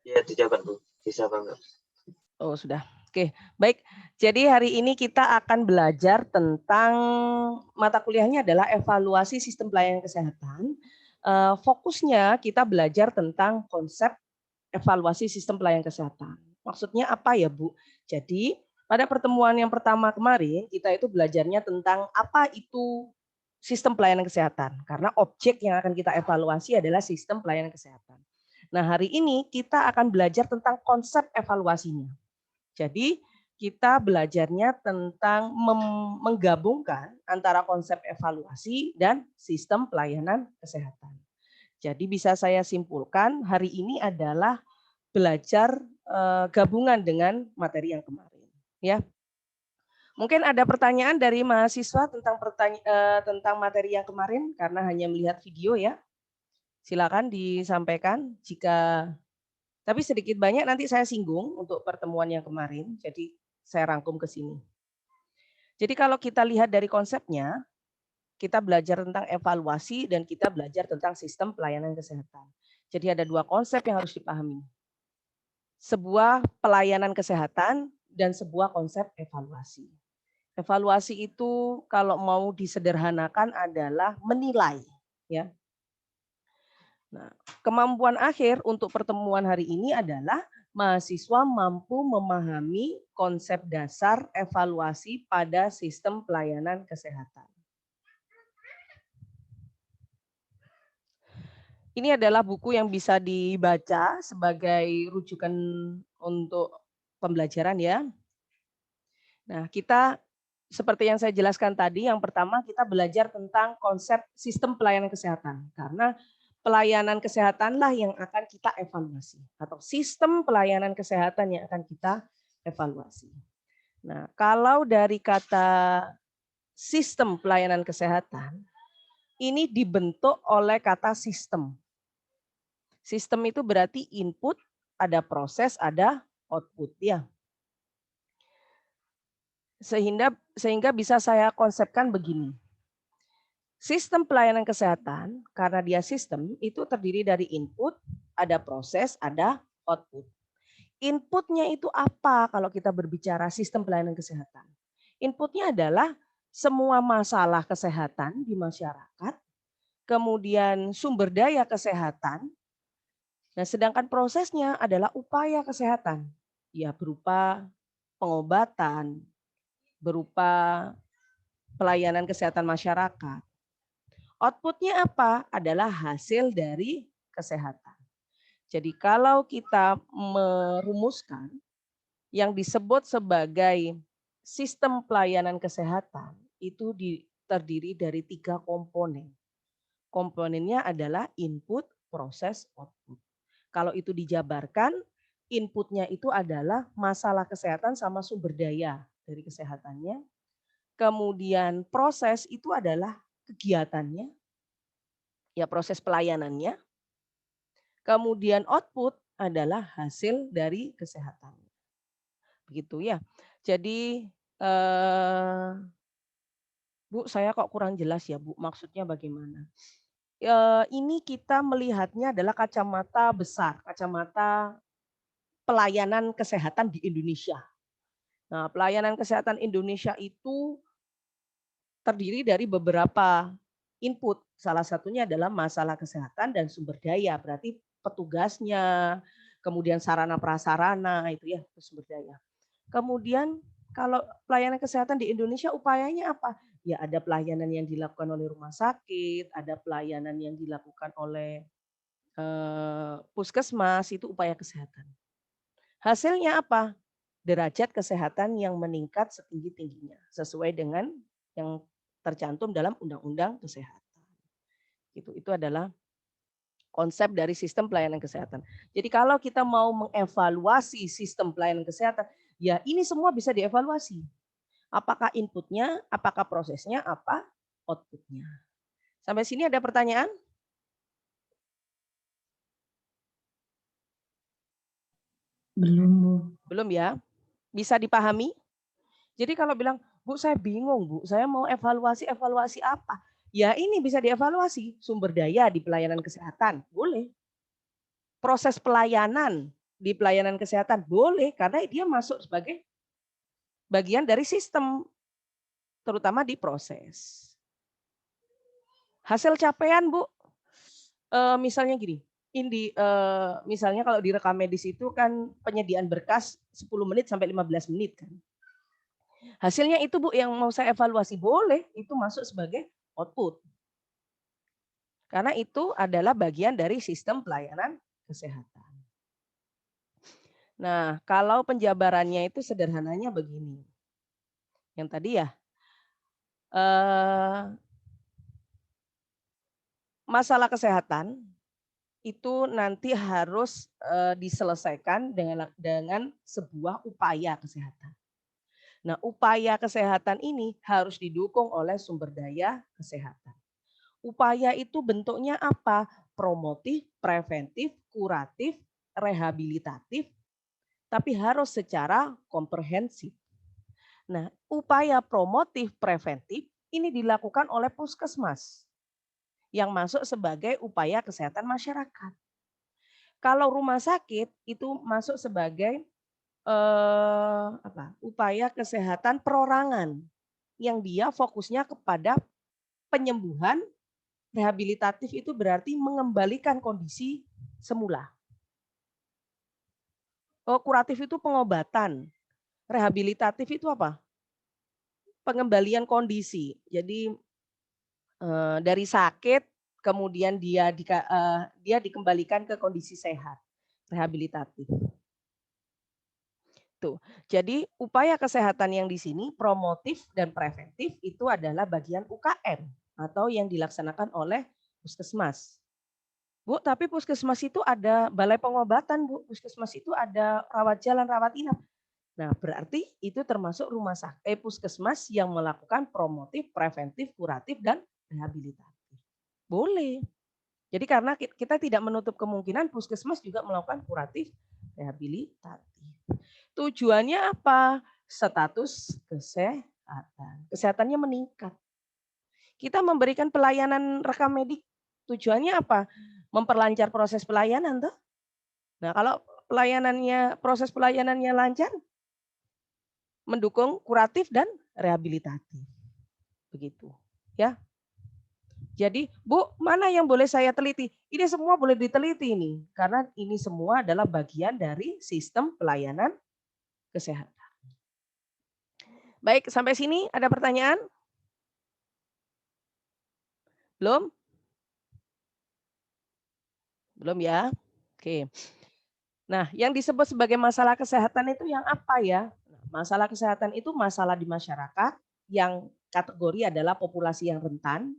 Ya, dijawabkan Bu. Bisa Bangga. Oh, sudah. Oke, baik. Jadi hari ini kita akan belajar tentang mata kuliahnya adalah evaluasi sistem pelayanan kesehatan. Fokusnya kita belajar tentang konsep evaluasi sistem pelayanan kesehatan. Maksudnya apa ya, Bu? Jadi, pada pertemuan yang pertama kemarin, kita itu belajarnya tentang apa itu sistem pelayanan kesehatan. Karena objek yang akan kita evaluasi adalah sistem pelayanan kesehatan. Nah, hari ini kita akan belajar tentang konsep evaluasinya. Jadi kita belajarnya tentang menggabungkan antara konsep evaluasi dan sistem pelayanan kesehatan. Jadi bisa saya simpulkan hari ini adalah belajar gabungan dengan materi yang kemarin. Ya, mungkin ada pertanyaan dari mahasiswa tentang materi yang kemarin karena hanya melihat video ya. Silakan disampaikan jika tapi sedikit banyak nanti saya singgung untuk pertemuan yang kemarin, jadi saya rangkum ke sini. Jadi kalau kita lihat dari konsepnya, kita belajar tentang evaluasi dan kita belajar tentang sistem pelayanan kesehatan. Jadi ada dua konsep yang harus dipahami. Sebuah pelayanan kesehatan dan sebuah konsep evaluasi. Evaluasi itu kalau mau disederhanakan adalah menilai, ya. Nah, kemampuan akhir untuk pertemuan hari ini adalah mahasiswa mampu memahami konsep dasar evaluasi pada sistem pelayanan kesehatan. Ini adalah buku yang bisa dibaca sebagai rujukan untuk pembelajaran ya. Nah, kita seperti yang saya jelaskan tadi, yang pertama kita belajar tentang konsep sistem pelayanan kesehatan. Karena pelayanan kesehatanlah yang akan kita evaluasi. Atau sistem pelayanan kesehatan yang akan kita evaluasi. Nah, kalau dari kata sistem pelayanan kesehatan, ini dibentuk oleh kata sistem. Sistem itu berarti input, ada proses, ada output ya. Sehingga bisa saya konsepkan begini. Sistem pelayanan kesehatan, karena dia sistem, itu terdiri dari input, ada proses, ada output. Inputnya itu apa kalau kita berbicara sistem pelayanan kesehatan? Inputnya adalah semua masalah kesehatan di masyarakat, kemudian sumber daya kesehatan, nah sedangkan prosesnya adalah upaya kesehatan, ya berupa pengobatan, berupa pelayanan kesehatan masyarakat. Outputnya apa? Adalah hasil dari kesehatan. Jadi kalau kita merumuskan yang disebut sebagai sistem pelayanan kesehatan itu terdiri dari 3 komponen. Komponennya adalah input, proses, output. Kalau itu dijabarkan, inputnya itu adalah masalah kesehatan sama sumber daya dari kesehatannya. Kemudian proses itu adalah kegiatannya, ya proses pelayanannya. Kemudian output adalah hasil dari kesehatan. Begitu ya. Jadi Bu, saya kok kurang jelas ya Bu, maksudnya bagaimana? Ini kita melihatnya adalah kacamata besar, kacamata pelayanan kesehatan di Indonesia. Nah, pelayanan kesehatan Indonesia itu terdiri dari beberapa input. Salah satunya adalah masalah kesehatan dan sumber daya. Berarti petugasnya, kemudian sarana prasarana itu ya sumber daya. Kemudian kalau pelayanan kesehatan di Indonesia upayanya apa? Ya ada pelayanan yang dilakukan oleh rumah sakit, ada pelayanan yang dilakukan oleh puskesmas, itu upaya kesehatan. Hasilnya apa? Derajat kesehatan yang meningkat setinggi-tingginya sesuai dengan yang tercantum dalam Undang-Undang Kesehatan. Itu adalah konsep dari sistem pelayanan kesehatan. Jadi kalau kita mau mengevaluasi sistem pelayanan kesehatan, ya ini semua bisa dievaluasi. Apakah inputnya, apakah prosesnya, apa outputnya. Sampai sini ada pertanyaan? Belum, Bu. Belum ya? Bisa dipahami? Jadi kalau bilang, Bu saya bingung Bu, saya mau evaluasi apa? Ya ini bisa dievaluasi, sumber daya di pelayanan kesehatan, boleh. Proses pelayanan di pelayanan kesehatan? Boleh, karena dia masuk sebagai bagian dari sistem, terutama di proses. Hasil capaian, Bu, misalnya gini, misalnya kalau di rekam medis itu kan penyediaan berkas 10 menit sampai 15 menit kan. Hasilnya itu, Bu, yang mau saya evaluasi, boleh itu masuk sebagai output. Karena itu adalah bagian dari sistem pelayanan kesehatan. Nah, kalau penjabarannya itu sederhananya begini. Yang tadi ya, masalah kesehatan itu nanti harus diselesaikan dengan sebuah upaya kesehatan. Nah, upaya kesehatan ini harus didukung oleh sumber daya kesehatan. Upaya itu bentuknya apa? Promotif, preventif, kuratif, rehabilitatif, tapi harus secara komprehensif. Nah, upaya promotif, preventif ini dilakukan oleh puskesmas yang masuk sebagai upaya kesehatan masyarakat. Kalau rumah sakit itu masuk sebagai upaya kesehatan perorangan yang dia fokusnya kepada penyembuhan. Rehabilitatif itu berarti mengembalikan kondisi semula. Kuratif itu pengobatan. Rehabilitatif itu apa? Pengembalian kondisi. Jadi dari sakit kemudian dia dikembalikan ke kondisi sehat. Rehabilitatif. Tuh. Jadi upaya kesehatan yang di sini promotif dan preventif itu adalah bagian UKM atau yang dilaksanakan oleh puskesmas. Bu, tapi puskesmas itu ada balai pengobatan, Bu. Puskesmas itu ada rawat jalan, rawat inap. Nah, berarti itu termasuk puskesmas yang melakukan promotif, preventif, kuratif, dan rehabilitatif. Boleh. Jadi karena kita tidak menutup kemungkinan puskesmas juga melakukan kuratif, rehabilitatif. Tujuannya apa? Status kesehatan. Kesehatannya meningkat. Kita memberikan pelayanan rekam medik. Tujuannya apa? Memperlancar proses pelayanan tuh. Nah, kalau proses pelayanannya lancar, mendukung kuratif dan rehabilitatif. Begitu, ya. Jadi, Bu, mana yang boleh saya teliti? Ini semua boleh diteliti nih, karena ini semua adalah bagian dari sistem pelayanan kesehatan. Baik, sampai sini ada pertanyaan? Belum? Belum ya? Oke. Nah, yang disebut sebagai masalah kesehatan itu yang apa ya? Masalah kesehatan itu masalah di masyarakat yang kategori adalah populasi yang rentan,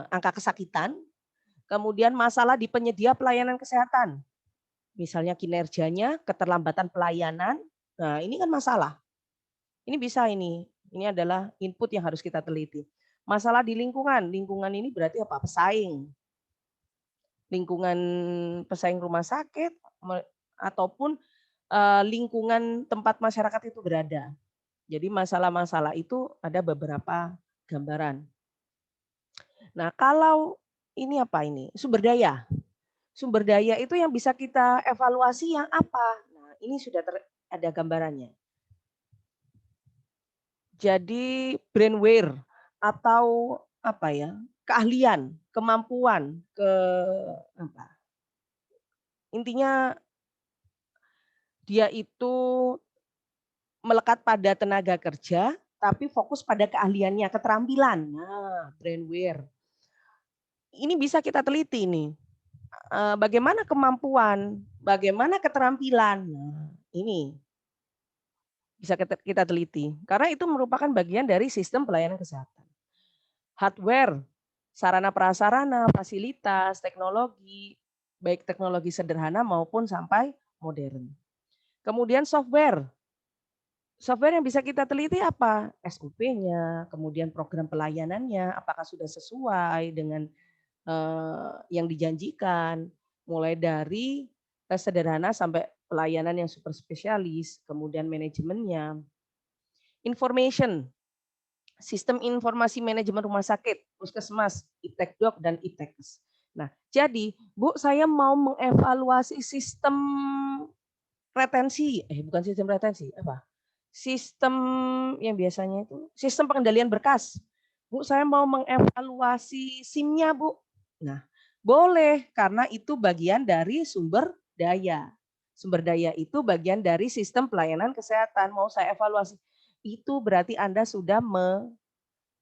angka kesakitan, kemudian masalah di penyedia pelayanan kesehatan. Misalnya kinerjanya, keterlambatan pelayanan. Nah, ini kan masalah. Ini bisa ini adalah input yang harus kita teliti. Masalah di lingkungan. Lingkungan ini berarti apa? Pesaing. Lingkungan pesaing rumah sakit ataupun lingkungan tempat masyarakat itu berada. Jadi masalah-masalah itu ada beberapa gambaran. Nah, kalau ini apa ini? Sumber daya. Sumber daya itu yang bisa kita evaluasi yang apa? Nah, ini sudah ada gambarannya. Jadi brainware atau apa ya? Keahlian, kemampuan, intinya dia itu melekat pada tenaga kerja, tapi fokus pada keahliannya, keterampilan. Nah, brainware. Ini bisa kita teliti nih. Bagaimana kemampuan, bagaimana keterampilan. Nah, ini bisa kita teliti. Karena itu merupakan bagian dari sistem pelayanan kesehatan. Hardware, sarana prasarana, fasilitas, teknologi, baik teknologi sederhana maupun sampai modern. Kemudian software. Software yang bisa kita teliti apa? SOP-nya, kemudian program pelayanannya, apakah sudah sesuai dengan yang dijanjikan, mulai dari tes sederhana sampai pelayanan yang super spesialis, kemudian manajemennya. Information, sistem informasi manajemen rumah sakit, puskesmas, iptekdok, dan iptekkes. Nah, jadi Bu, saya mau mengevaluasi sistem retensi, bukan sistem retensi, apa? Sistem yang biasanya itu sistem pengendalian berkas. Bu, saya mau mengevaluasi SIM-nya, Bu. Nah, boleh karena itu bagian dari sumber daya. Sumber daya itu bagian dari sistem pelayanan kesehatan. Mau saya evaluasi. Itu berarti Anda sudah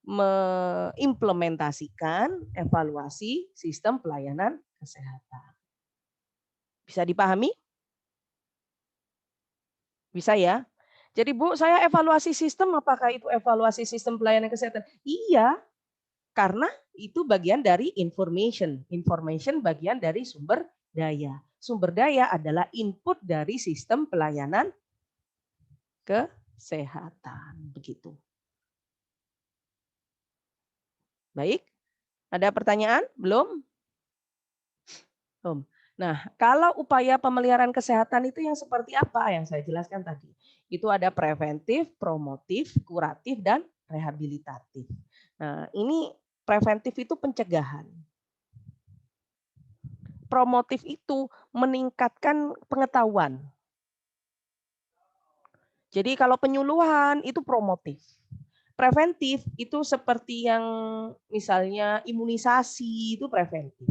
mengimplementasikan evaluasi sistem pelayanan kesehatan. Bisa dipahami? Bisa ya? Jadi Bu, saya evaluasi sistem, apakah itu evaluasi sistem pelayanan kesehatan? Iya, karena itu bagian dari information. Information bagian dari sumber daya. Sumber daya adalah input dari sistem pelayanan kesehatan. Begitu. Baik, ada pertanyaan? Belum? Belum. Nah, kalau upaya pemeliharaan kesehatan itu yang seperti apa yang saya jelaskan tadi? Itu ada preventif, promotif, kuratif, dan rehabilitatif. Nah, ini preventif itu pencegahan. Promotif itu meningkatkan pengetahuan. Jadi kalau penyuluhan itu promotif. Preventif itu seperti yang misalnya imunisasi itu preventif.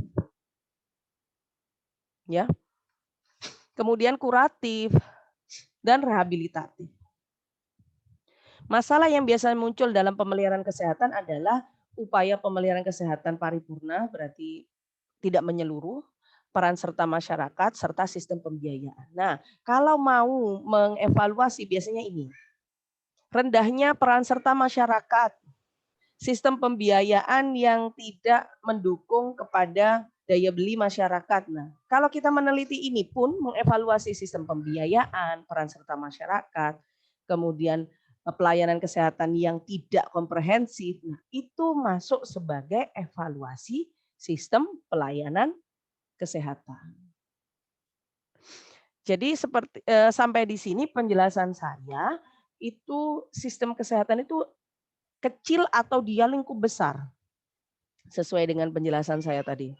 Ya. Kemudian kuratif dan rehabilitatif. Masalah yang biasa muncul dalam pemeliharaan kesehatan adalah upaya pemeliharaan kesehatan paripurna, berarti tidak menyeluruh, peran serta masyarakat, serta sistem pembiayaan. Nah, kalau mau mengevaluasi biasanya ini, rendahnya peran serta masyarakat, sistem pembiayaan yang tidak mendukung kepada daya beli masyarakat. Nah, kalau kita meneliti ini pun mengevaluasi sistem pembiayaan, peran serta masyarakat, kemudian pelayanan kesehatan yang tidak komprehensif, nah, itu masuk sebagai evaluasi sistem pelayanan kesehatan. Jadi seperti sampai di sini penjelasan saya, itu sistem kesehatan itu kecil atau dia lingkup besar? Sesuai dengan penjelasan saya tadi.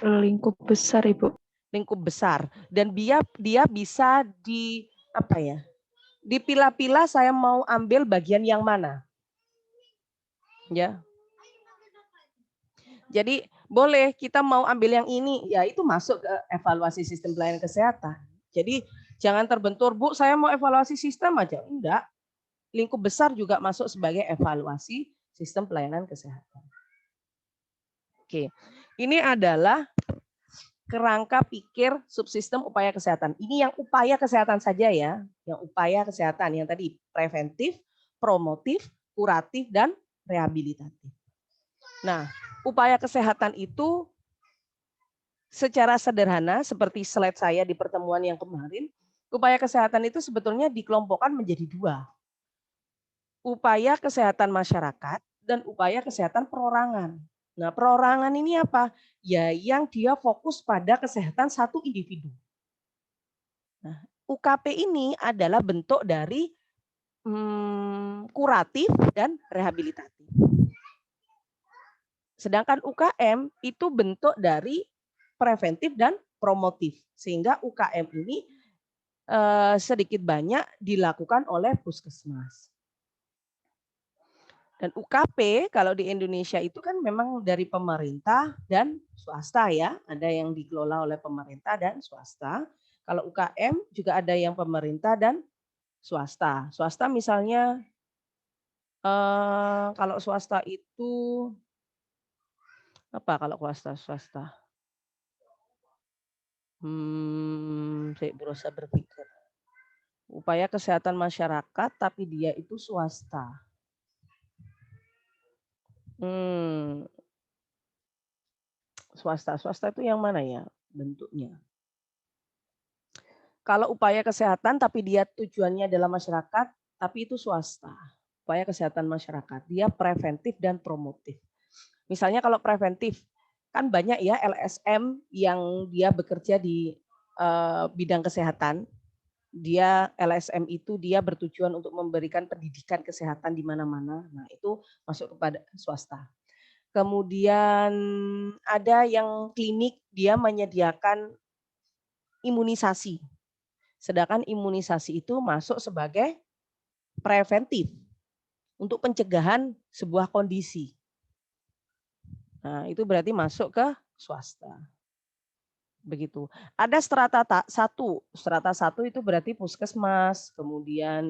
Lingkup besar, Ibu. Lingkup besar, dan dia bisa di apa ya? Dipilah-pilah saya mau ambil bagian yang mana. Ya. Jadi boleh kita mau ambil yang ini, ya itu masuk ke evaluasi sistem pelayanan kesehatan. Jadi jangan terbentur, Bu, saya mau evaluasi sistem aja. Enggak. Lingkup besar juga masuk sebagai evaluasi sistem pelayanan kesehatan. Oke. Ini adalah kerangka pikir subsistem upaya kesehatan. Ini yang upaya kesehatan saja ya, yang upaya kesehatan yang tadi preventif, promotif, kuratif, dan rehabilitatif. Nah, upaya kesehatan itu secara sederhana seperti slide saya di pertemuan yang kemarin, upaya kesehatan itu sebetulnya dikelompokkan menjadi dua. Upaya kesehatan masyarakat dan upaya kesehatan perorangan. Nah, perorangan ini apa? Ya, yang dia fokus pada kesehatan satu individu. Nah, UKP ini adalah bentuk dari kuratif dan rehabilitatif. Sedangkan UKM itu bentuk dari preventif dan promotif. Sehingga UKM ini sedikit banyak dilakukan oleh puskesmas. Dan UKP kalau di Indonesia itu kan memang dari pemerintah dan swasta ya. Ada yang dikelola oleh pemerintah dan swasta. Kalau UKM juga ada yang pemerintah dan swasta. Swasta misalnya kalau swasta itu apa kalau swasta? Saya berusaha berpikir. Upaya kesehatan masyarakat tapi dia itu swasta. Swasta itu yang mana ya bentuknya? Kalau upaya kesehatan tapi dia tujuannya adalah masyarakat, tapi itu swasta. Upaya kesehatan masyarakat, dia preventif dan promotif. Misalnya kalau preventif, kan banyak ya LSM yang dia bekerja di bidang kesehatan. Dia LSM itu dia bertujuan untuk memberikan pendidikan kesehatan di mana-mana. Nah, itu masuk kepada swasta. Kemudian ada yang klinik, dia menyediakan imunisasi. Sedangkan imunisasi itu masuk sebagai preventif untuk pencegahan sebuah kondisi. Nah, itu berarti masuk ke swasta. Begitu. Ada strata 1. Strata 1 itu berarti puskesmas, kemudian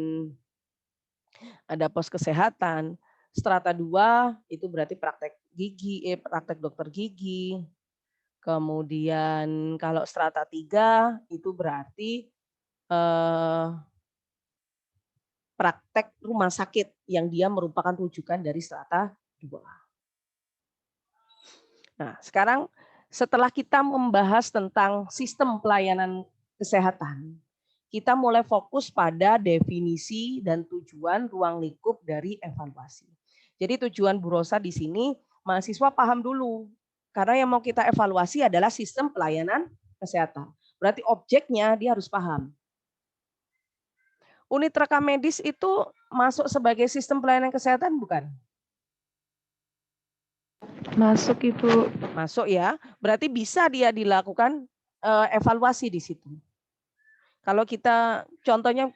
ada pos kesehatan. Strata 2 itu berarti praktek gigi, praktek dokter gigi. Kemudian kalau strata 3 itu berarti praktek rumah sakit yang dia merupakan rujukan dari strata 2. Nah, sekarang setelah kita membahas tentang sistem pelayanan kesehatan, kita mulai fokus pada definisi dan tujuan ruang lingkup dari evaluasi. Jadi tujuan Bu Rosa di sini, mahasiswa paham dulu. Karena yang mau kita evaluasi adalah sistem pelayanan kesehatan. Berarti objeknya dia harus paham. Unit rekam medis itu masuk sebagai sistem pelayanan kesehatan bukan? Masuk, Ibu. Masuk ya. Berarti bisa dia dilakukan evaluasi di situ. Kalau kita contohnya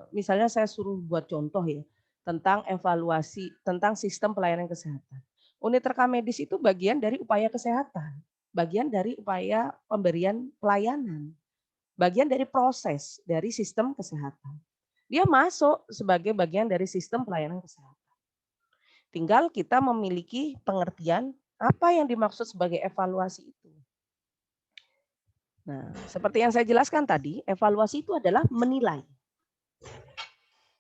misalnya saya suruh buat contoh ya tentang evaluasi tentang sistem pelayanan kesehatan. Unit rekam medis itu bagian dari upaya kesehatan, bagian dari upaya pemberian pelayanan, bagian dari proses dari sistem kesehatan. Dia masuk sebagai bagian dari sistem pelayanan kesehatan. Tinggal kita memiliki pengertian apa yang dimaksud sebagai evaluasi itu. Nah, seperti yang saya jelaskan tadi, evaluasi itu adalah menilai.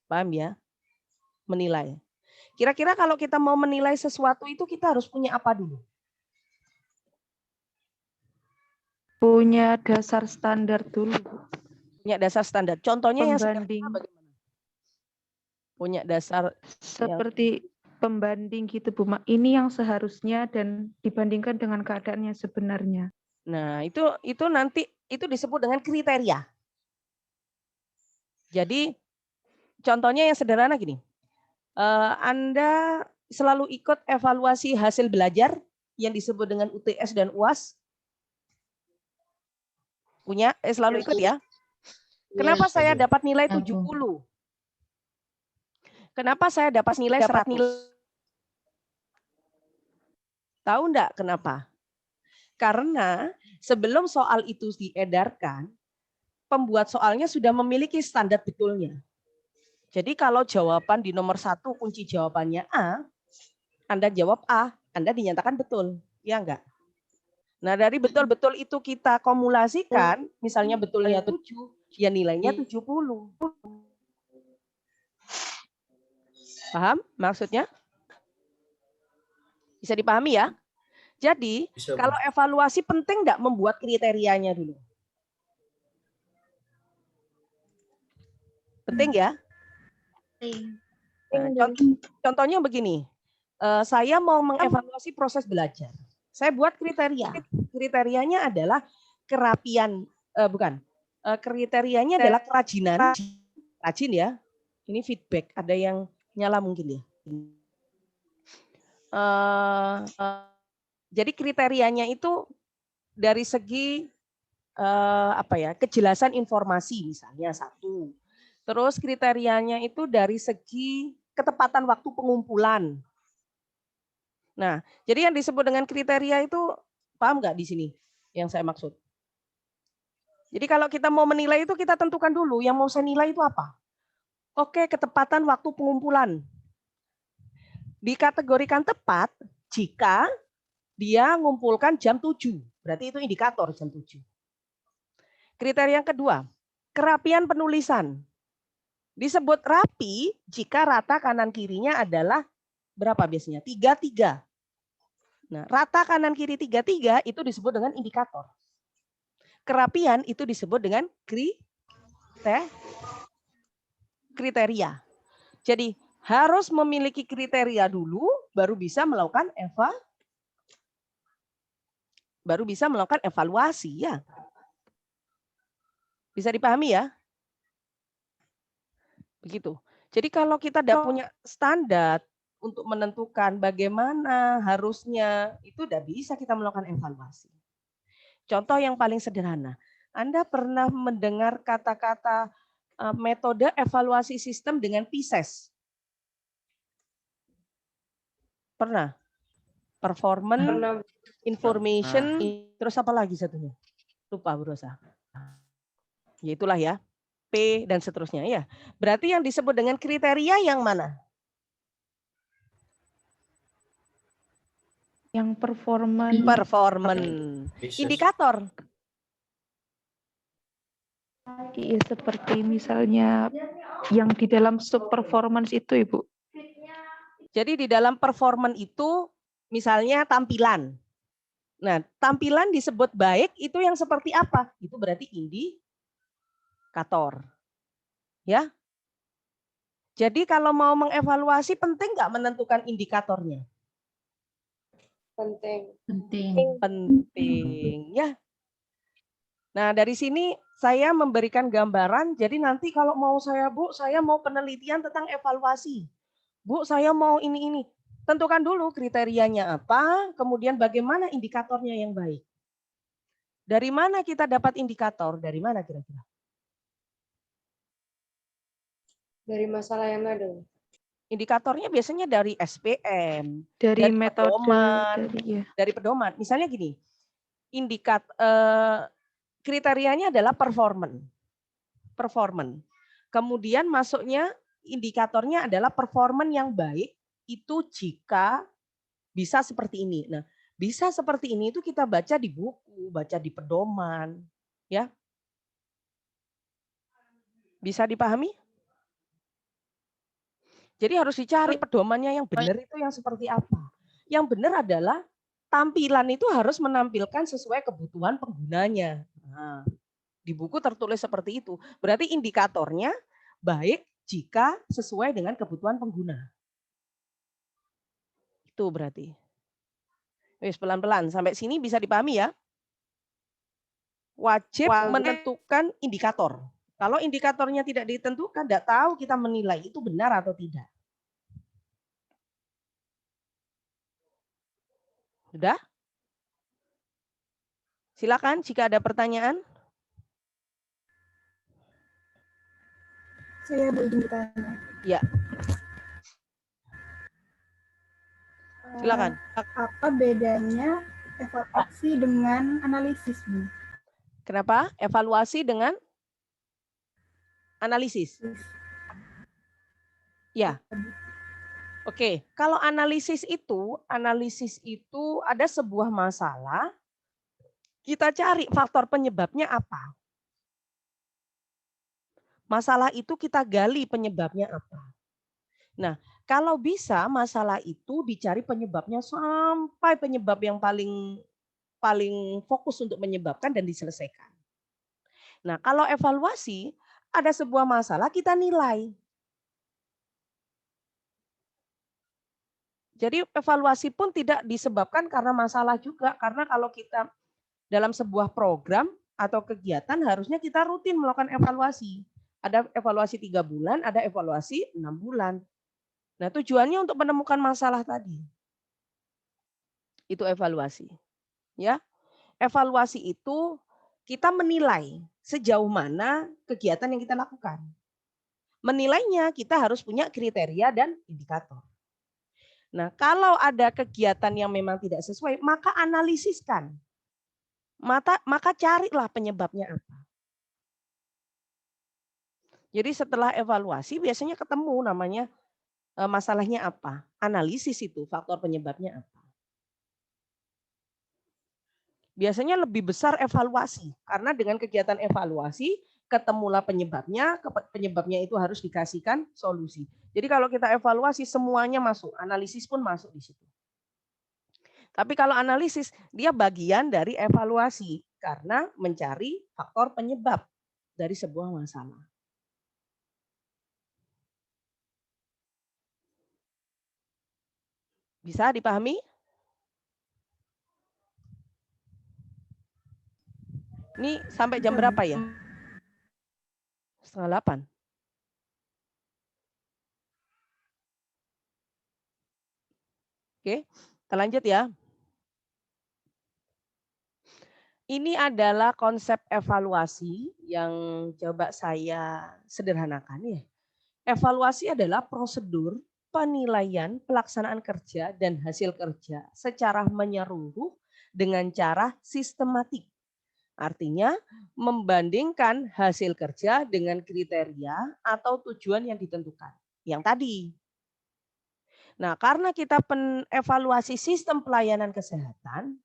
Paham ya? Menilai. Kira-kira kalau kita mau menilai sesuatu itu kita harus punya apa dulu? Punya dasar standar dulu. Punya dasar standar. Contohnya yang Pembanding. bagaimana? Punya dasar seperti pembanding gitu, Bu. Ini yang seharusnya dan dibandingkan dengan keadaannya sebenarnya. Nah, itu nanti itu disebut dengan kriteria. Jadi contohnya yang sederhana gini. Anda selalu ikut evaluasi hasil belajar yang disebut dengan UTS dan UAS? Punya? Selalu ikut ya? Kenapa saya dapat nilai 70? Kenapa saya dapat nilai 100? Tahu enggak kenapa? Karena sebelum soal itu diedarkan, pembuat soalnya sudah memiliki standar betulnya. Jadi kalau jawaban di nomor 1 kunci jawabannya A, Anda jawab A, Anda dinyatakan betul. Ya enggak? Nah dari betul-betul itu kita kumulasikan, misalnya betulnya 7, ya nilainya 70. Paham maksudnya? Bisa dipahami ya? Jadi kalau evaluasi penting enggak membuat kriterianya dulu? Penting ya? Nah, contohnya begini, saya mau mengevaluasi proses belajar. Saya buat kriteria. Kriterianya adalah kerapian, kriterianya adalah kerajinan. Rajin ya. Ini feedback, ada yang nyala mungkin ya. Jadi kriterianya itu dari segi kejelasan informasi misalnya 1. Terus kriterianya itu dari segi ketepatan waktu pengumpulan. Nah, jadi yang disebut dengan kriteria itu paham nggak di sini yang saya maksud? Jadi kalau kita mau menilai itu kita tentukan dulu yang mau saya nilai itu apa. Oke, ketepatan waktu pengumpulan. Dikategorikan tepat jika dia ngumpulkan jam 7. Berarti itu indikator jam 7. Kriteria yang kedua, kerapian penulisan. Disebut rapi jika rata kanan kirinya adalah berapa biasanya? 3-3. Nah, rata kanan kiri 3-3 itu disebut dengan indikator. Kerapian itu disebut dengan kriteria. Jadi harus memiliki kriteria dulu baru bisa melakukan evaluasi ya. Bisa dipahami ya? Begitu. Jadi kalau kita tidak punya standar, untuk menentukan bagaimana harusnya, itu udah bisa kita melakukan evaluasi. Contoh yang paling sederhana, Anda pernah mendengar kata-kata metode evaluasi sistem dengan PISES? Pernah? Performance, information, terus apa lagi satunya? Lupa Bu Rosa. Ya itulah ya, P dan seterusnya ya. Berarti yang disebut dengan kriteria yang mana? Yang performance. Indikator. Iya, seperti misalnya yang di dalam sub performance itu, Ibu. Jadi di dalam performance itu misalnya tampilan. Nah, tampilan disebut baik itu yang seperti apa? Itu berarti indikator. Ya. Jadi kalau mau mengevaluasi penting nggak menentukan indikatornya? Penting. Penting ya. Nah, dari sini saya memberikan gambaran. Jadi nanti kalau mau Bu, saya mau penelitian tentang evaluasi. Bu, saya mau ini. Tentukan dulu kriterianya apa, kemudian bagaimana indikatornya yang baik. Dari mana kita dapat indikator? Dari mana kira-kira? Dari masalah yang ada. Indikatornya biasanya dari SPM, Dari metode, pedoman, ya. dari pedoman. Misalnya gini, kriterianya adalah performance. Kemudian masuknya indikatornya adalah performance yang baik itu jika bisa seperti ini. Nah, bisa seperti ini itu kita baca di buku, baca di pedoman, ya. Bisa dipahami? Jadi harus dicari pedomannya yang benar itu yang seperti apa. Yang benar adalah tampilan itu harus menampilkan sesuai kebutuhan penggunanya. Nah, di buku tertulis seperti itu. Berarti indikatornya baik jika sesuai dengan kebutuhan pengguna. Itu berarti. Wis pelan-pelan sampai sini bisa dipahami ya. Wajib menentukan indikator. Kalau indikatornya tidak ditentukan, tidak tahu kita menilai itu benar atau tidak. Sudah? Silakan jika ada pertanyaan. Saya izin bertanya. Ya. Silakan. Apa bedanya evaluasi dengan analisis, Bu? Kenapa? Evaluasi dengan analisis. Ya. Oke, kalau analisis itu ada sebuah masalah, kita cari faktor penyebabnya apa. Masalah itu kita gali penyebabnya apa. Nah, kalau bisa masalah itu dicari penyebabnya sampai penyebab yang paling fokus untuk menyebabkan dan diselesaikan. Nah, kalau evaluasi ada sebuah masalah kita nilai. Jadi evaluasi pun tidak disebabkan karena masalah juga, karena kalau kita dalam sebuah program atau kegiatan harusnya kita rutin melakukan evaluasi. Ada evaluasi 3 bulan, ada evaluasi 6 bulan. Nah, tujuannya untuk menemukan masalah tadi. Itu evaluasi. Ya. Evaluasi itu kita menilai sejauh mana kegiatan yang kita lakukan. Menilainya kita harus punya kriteria dan indikator. Nah, kalau ada kegiatan yang memang tidak sesuai, maka analisiskan. Maka carilah penyebabnya apa. Jadi setelah evaluasi biasanya ketemu namanya masalahnya apa. Analisis itu faktor penyebabnya apa. Biasanya lebih besar evaluasi. Karena dengan kegiatan evaluasi ketemulah penyebabnya itu harus dikasihkan solusi. Jadi kalau kita evaluasi semuanya masuk, analisis pun masuk di situ. Tapi kalau analisis dia bagian dari evaluasi karena mencari faktor penyebab dari sebuah masalah. Bisa dipahami? Ini sampai jam berapa ya? 7:30. Oke, kita lanjut ya. Ini adalah konsep evaluasi yang coba saya sederhanakan ya. Evaluasi adalah prosedur penilaian pelaksanaan kerja dan hasil kerja secara menyeluruh dengan cara sistematik. Artinya membandingkan hasil kerja dengan kriteria atau tujuan yang ditentukan. Yang tadi. Nah, karena kita evaluasi sistem pelayanan kesehatan,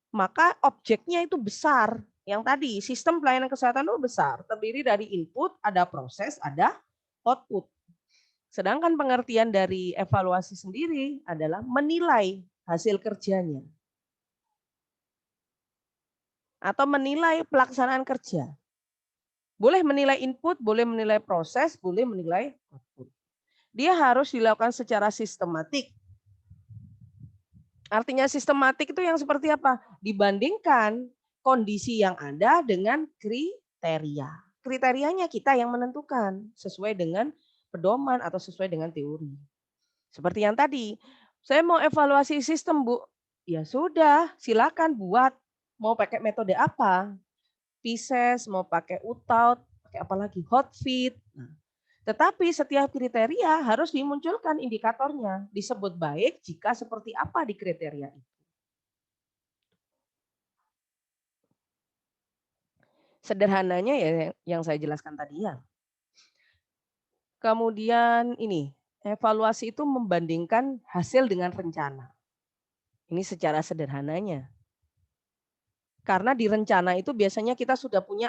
maka objeknya itu besar. Yang tadi, sistem pelayanan kesehatan itu besar. Terdiri dari input, ada proses, ada output. Sedangkan pengertian dari evaluasi sendiri adalah menilai hasil kerjanya. Atau menilai pelaksanaan kerja. Boleh menilai input, boleh menilai proses, boleh menilai output. Dia harus dilakukan secara sistematik. Artinya sistematik itu yang seperti apa? Dibandingkan kondisi yang ada dengan kriteria. Kriterianya kita yang menentukan sesuai dengan pedoman atau sesuai dengan teori. Seperti yang tadi, saya mau evaluasi sistem, Bu. Ya sudah, silakan buat. Mau pakai metode apa? PISES, mau pakai UTAUT, pakai apa lagi? Hotfit. Nah, tetapi setiap kriteria harus dimunculkan indikatornya. Disebut baik jika seperti apa di kriteria itu. Sederhananya ya yang saya jelaskan tadi ya. Kemudian ini, evaluasi itu membandingkan hasil dengan rencana. Ini secara sederhananya. Karena di rencana itu biasanya kita sudah punya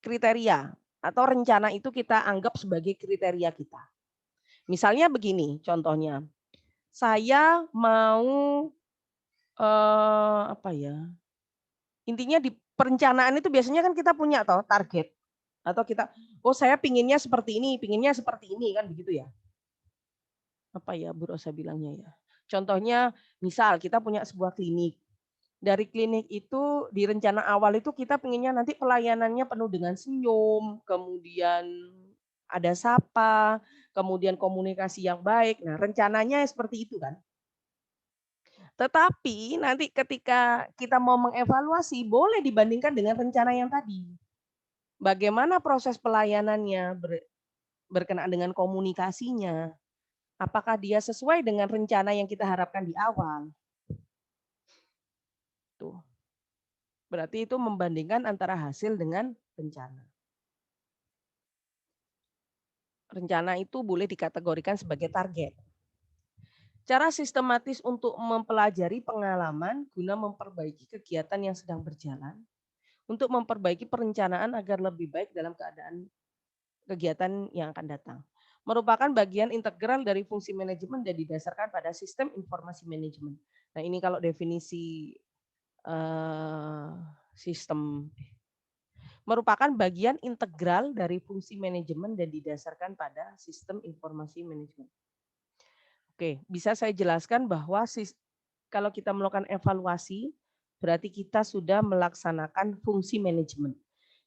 kriteria atau rencana itu kita anggap sebagai kriteria kita. Misalnya begini contohnya. Saya mau apa ya? Intinya di perencanaan itu biasanya kan kita punya toh target atau kita saya pinginnya seperti ini kan begitu ya. Apa ya Bu Rosa bilangnya ya. Contohnya misal kita punya sebuah klinik. Dari klinik itu di rencana awal itu kita pinginnya nanti pelayanannya penuh dengan senyum, kemudian ada sapa, kemudian komunikasi yang baik. Nah, rencananya seperti itu kan. Tetapi nanti ketika kita mau mengevaluasi, boleh dibandingkan dengan rencana yang tadi. Bagaimana proses pelayanannya berkenaan dengan komunikasinya. Apakah dia sesuai dengan rencana yang kita harapkan di awal? Tuh. Berarti itu membandingkan antara hasil dengan rencana. Rencana itu boleh dikategorikan sebagai target. Cara sistematis untuk mempelajari pengalaman guna memperbaiki kegiatan yang sedang berjalan, untuk memperbaiki perencanaan agar lebih baik dalam keadaan kegiatan yang akan datang. Merupakan bagian integral dari fungsi manajemen dan didasarkan pada sistem informasi manajemen. Nah ini kalau definisi sistem merupakan bagian integral dari fungsi manajemen dan didasarkan pada sistem informasi manajemen. Oke, bisa saya jelaskan bahwa kalau kita melakukan evaluasi, berarti kita sudah melaksanakan fungsi manajemen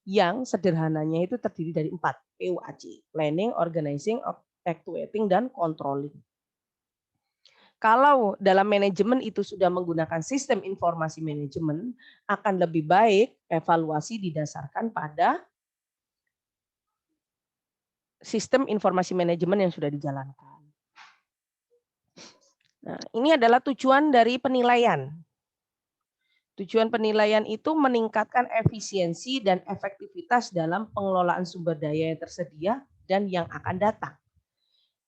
yang sederhananya itu terdiri dari 4 PUAC, planning, organizing, actuating, dan controlling. Kalau dalam manajemen itu sudah menggunakan sistem informasi manajemen, akan lebih baik evaluasi didasarkan pada sistem informasi manajemen yang sudah dijalankan. Nah, ini adalah tujuan dari penilaian. Tujuan penilaian itu meningkatkan efisiensi dan efektivitas dalam pengelolaan sumber daya yang tersedia dan yang akan datang.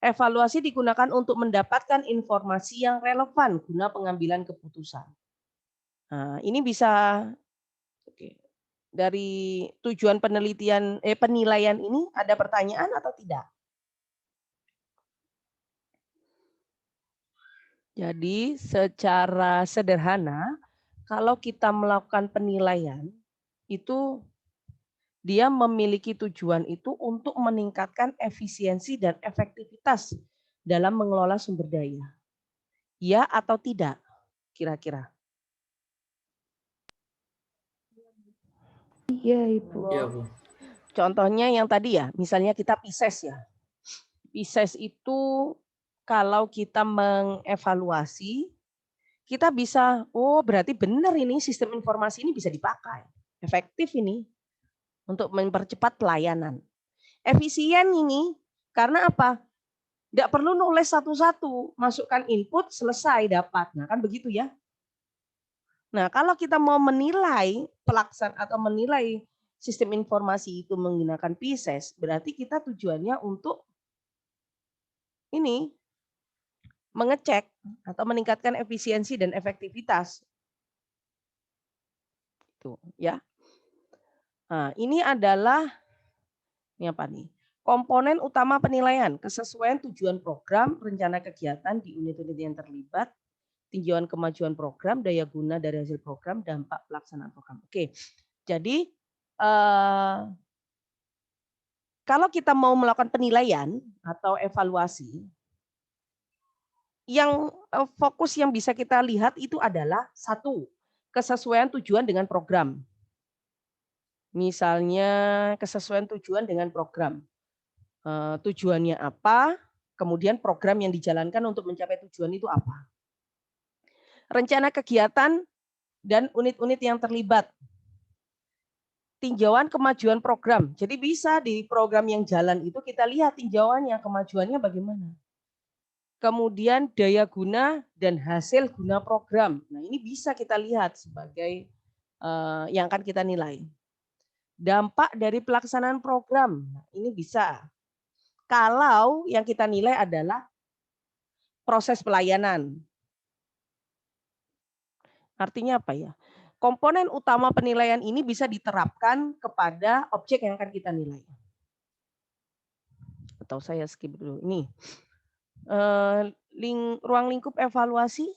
Evaluasi digunakan untuk mendapatkan informasi yang relevan guna pengambilan keputusan. Nah, ini bisa dari tujuan penilaian ini ada pertanyaan atau tidak? Jadi secara sederhana kalau kita melakukan penilaian itu dia memiliki tujuan itu untuk meningkatkan efisiensi dan efektivitas dalam mengelola sumber daya. Ya atau tidak? Kira-kira. Iya, Ibu. Iya, Bu. Contohnya yang tadi ya, misalnya kita PISES ya. PISES itu kalau kita mengevaluasi, kita bisa, oh berarti benar ini sistem informasi ini bisa dipakai. Efektif ini untuk mempercepat pelayanan. Efisien ini karena apa? Tidak perlu nulis satu-satu, masukkan input, selesai dapat. Nah kan begitu ya. Nah kalau kita mau menilai pelaksanaan atau menilai sistem informasi itu menggunakan PSES, berarti kita tujuannya untuk ini mengecek atau meningkatkan efisiensi dan efektivitas. Itu ya. Nah, ini adalah ini apa nih? Komponen utama penilaian, kesesuaian tujuan program, rencana kegiatan di unit-unit yang terlibat, tinjauan kemajuan program, daya guna dari hasil program, dampak pelaksanaan program. Oke. Jadi kalau kita mau melakukan penilaian atau evaluasi, yang fokus yang bisa kita lihat itu adalah satu, kesesuaian tujuan dengan program. Misalnya kesesuaian tujuan dengan program. Tujuannya apa, kemudian program yang dijalankan untuk mencapai tujuan itu apa. Rencana kegiatan dan unit-unit yang terlibat. Tinjauan kemajuan program. Jadi bisa di program yang jalan itu kita lihat tinjauannya, kemajuannya bagaimana. Kemudian daya guna dan hasil guna program. Nah ini bisa kita lihat sebagai yang akan kita nilai. Dampak dari pelaksanaan program, nah, ini bisa. Kalau yang kita nilai adalah proses pelayanan. Artinya apa ya? Komponen utama penilaian ini bisa diterapkan kepada objek yang akan kita nilai. Atau saya skip dulu. Ini ruang lingkup evaluasi.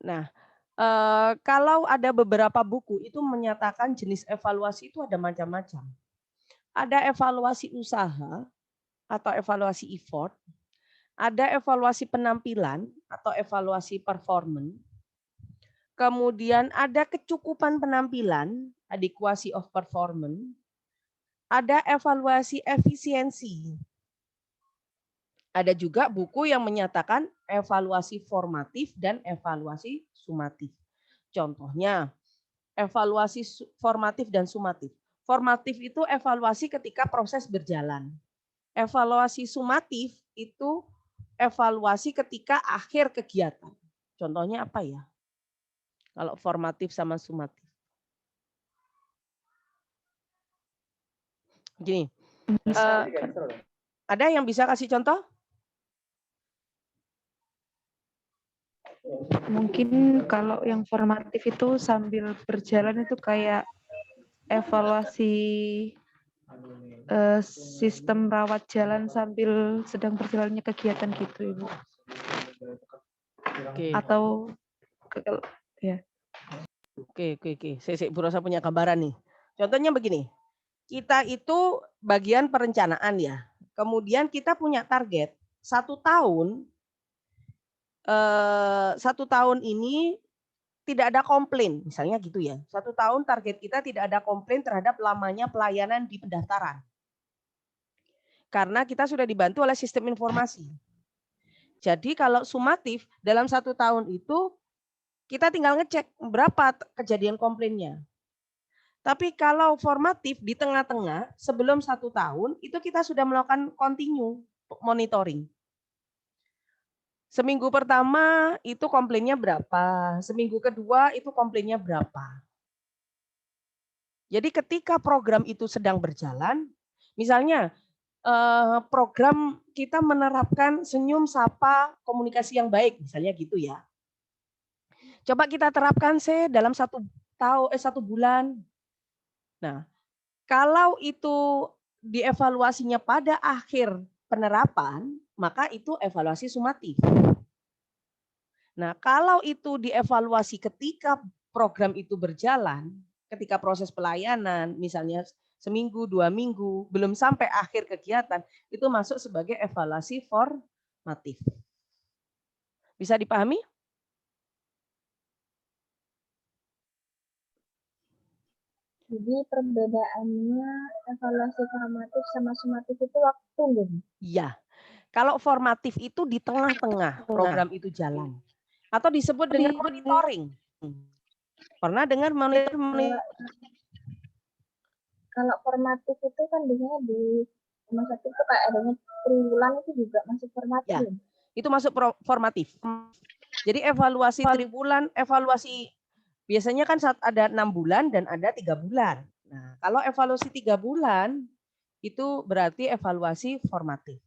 Nah, kalau ada beberapa buku itu menyatakan jenis evaluasi itu ada macam-macam. Ada evaluasi usaha atau evaluasi effort, ada evaluasi penampilan atau evaluasi performance, kemudian ada kecukupan penampilan, adequacy of performance, ada evaluasi efisiensi. Ada juga buku yang menyatakan evaluasi formatif dan evaluasi sumatif. Contohnya, evaluasi formatif dan sumatif. Formatif itu evaluasi ketika proses berjalan. Evaluasi sumatif itu evaluasi ketika akhir kegiatan. Contohnya apa ya? Kalau formatif sama sumatif. Gini, ada yang bisa kasih contoh? Mungkin kalau yang formatif itu sambil berjalan itu kayak evaluasi sistem rawat jalan sambil sedang berjalannya kegiatan gitu, Ibu. Oke. Atau ya. Oke. Saya Bu Rosa punya gambaran nih. Contohnya begini. Kita itu bagian perencanaan ya. Kemudian kita punya target 1 tahun. 1 tahun ini tidak ada komplain, misalnya gitu ya. 1 tahun target kita tidak ada komplain terhadap lamanya pelayanan di pendaftaran. Karena kita sudah dibantu oleh sistem informasi. Jadi kalau sumatif dalam 1 tahun itu kita tinggal ngecek berapa kejadian komplainnya. Tapi kalau formatif di tengah-tengah sebelum 1 tahun itu kita sudah melakukan continue monitoring. Seminggu pertama itu komplainnya berapa, seminggu kedua itu komplainnya berapa. Jadi ketika program itu sedang berjalan, misalnya program kita menerapkan senyum, sapa, komunikasi yang baik, misalnya gitu ya. Coba kita terapkan dalam 1 bulan. Nah, kalau itu dievaluasinya pada akhir penerapan, maka itu evaluasi sumatif. Nah, kalau itu dievaluasi ketika program itu berjalan, ketika proses pelayanan, misalnya seminggu, 2 minggu, belum sampai akhir kegiatan, itu masuk sebagai evaluasi formatif. Bisa dipahami? Jadi perbedaannya evaluasi formatif sama sumatif itu waktu, gitu. Iya. Kalau formatif itu di tengah-tengah program itu jalan. Atau disebut dengan monitoring. Pernah dengar monitoring? Kalau formatif itu kan biasanya di rumah sakit itu kayak adanya triwulan itu juga masuk formatif. Ya, itu masuk formatif. Jadi evaluasi triwulan, evaluasi biasanya kan saat ada 6 bulan dan ada 3 bulan. Nah, kalau evaluasi 3 bulan itu berarti evaluasi formatif.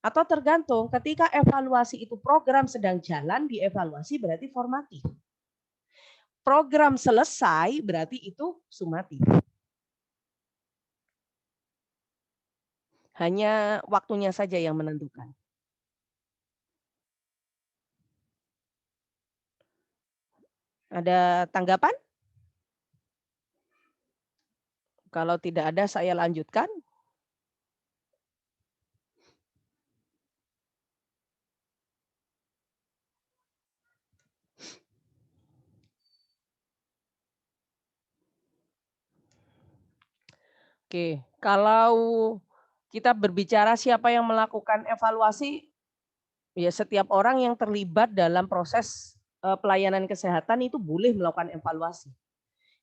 Atau tergantung ketika evaluasi itu program sedang jalan, dievaluasi berarti formatif. Program selesai berarti itu sumatif. Hanya waktunya saja yang menentukan. Ada tanggapan? Kalau tidak ada, saya lanjutkan. Oke, kalau kita berbicara siapa yang melakukan evaluasi, ya setiap orang yang terlibat dalam proses pelayanan kesehatan itu boleh melakukan evaluasi.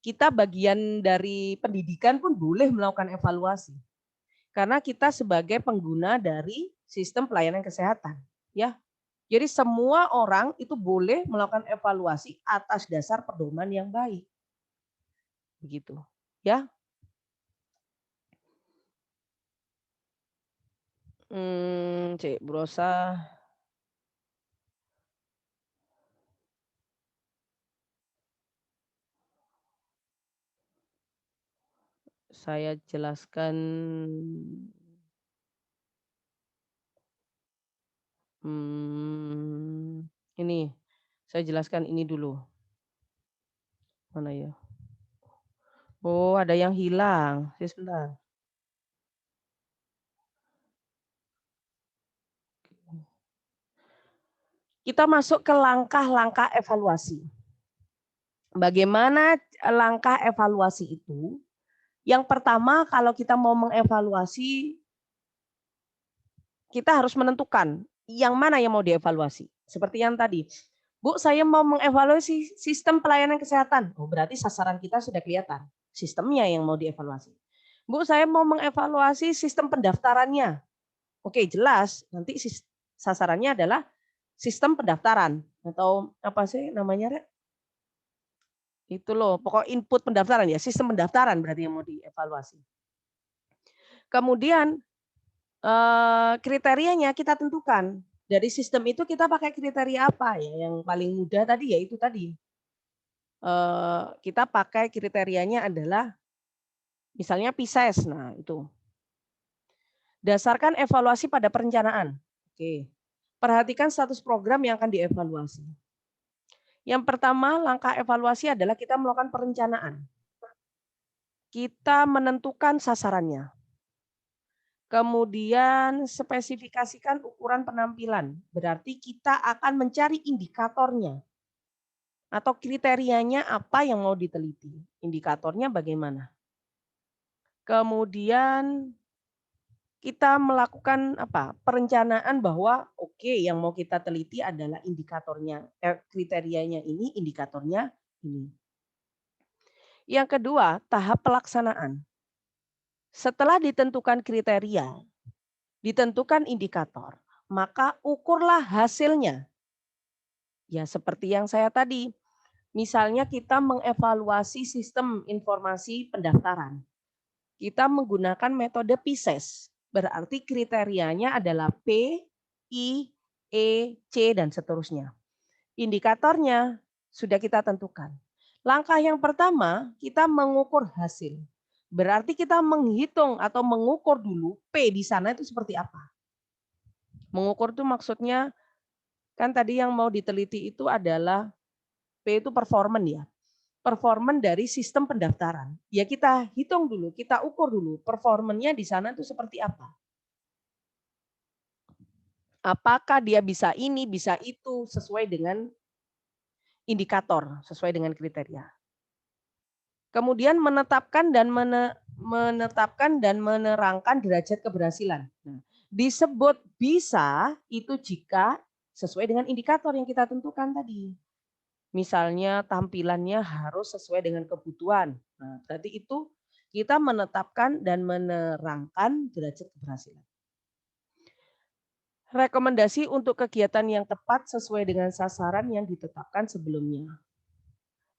Kita bagian dari pendidikan pun boleh melakukan evaluasi. Karena kita sebagai pengguna dari sistem pelayanan kesehatan, ya. Jadi semua orang itu boleh melakukan evaluasi atas dasar pedoman yang baik. Begitu, ya. Cek Brosa. Saya jelaskan ini. Saya jelaskan ini dulu. Mana ya? Oh, ada yang hilang. Sebentar. Kita masuk ke langkah-langkah evaluasi. Bagaimana langkah evaluasi itu? Yang pertama, kalau kita mau mengevaluasi, kita harus menentukan yang mana yang mau dievaluasi. Seperti yang tadi. Bu, saya mau mengevaluasi sistem pelayanan kesehatan. Oh, berarti sasaran kita sudah kelihatan. Sistemnya yang mau dievaluasi. Bu, saya mau mengevaluasi sistem pendaftarannya. Oke, jelas. Nanti sasarannya adalah sistem pendaftaran. Atau apa sih namanya, Rek? Itu loh, pokok input pendaftaran ya. Sistem pendaftaran berarti yang mau dievaluasi. Kemudian kriterianya kita tentukan. Dari sistem itu kita pakai kriteria apa ya? Yang paling mudah tadi ya itu tadi. Kita pakai kriterianya adalah misalnya PISES. Nah, itu. Dasarkan evaluasi pada perencanaan. Oke. Perhatikan status program yang akan dievaluasi. Yang pertama, langkah evaluasi adalah kita melakukan perencanaan. Kita menentukan sasarannya. Kemudian spesifikasikan ukuran penampilan. Berarti kita akan mencari indikatornya. Atau kriterianya apa yang mau diteliti. Indikatornya bagaimana. Kemudian kita melakukan perencanaan bahwa oke, yang mau kita teliti adalah indikatornya. Kriterianya ini, indikatornya ini. Yang kedua, tahap pelaksanaan. Setelah ditentukan kriteria, ditentukan indikator, maka ukurlah hasilnya. Ya, seperti yang saya tadi. Misalnya kita mengevaluasi sistem informasi pendaftaran. Kita menggunakan metode PISES. Berarti kriterianya adalah P, I, E, C, dan seterusnya. Indikatornya sudah kita tentukan. Langkah yang pertama, kita mengukur hasil. Berarti kita menghitung atau mengukur dulu P di sana itu seperti apa. Mengukur itu maksudnya, kan tadi yang mau diteliti itu adalah P itu performance ya. Performance dari sistem pendaftaran. Ya kita hitung dulu, kita ukur dulu performance-nya di sana itu seperti apa. Apakah dia bisa ini, bisa itu, sesuai dengan indikator, sesuai dengan kriteria. Kemudian menetapkan dan menerangkan derajat keberhasilan. Nah, disebut bisa itu jika sesuai dengan indikator yang kita tentukan tadi. Misalnya tampilannya harus sesuai dengan kebutuhan. Nah, berarti itu kita menetapkan dan menerangkan derajat keberhasilan. Rekomendasi untuk kegiatan yang tepat sesuai dengan sasaran yang ditetapkan sebelumnya.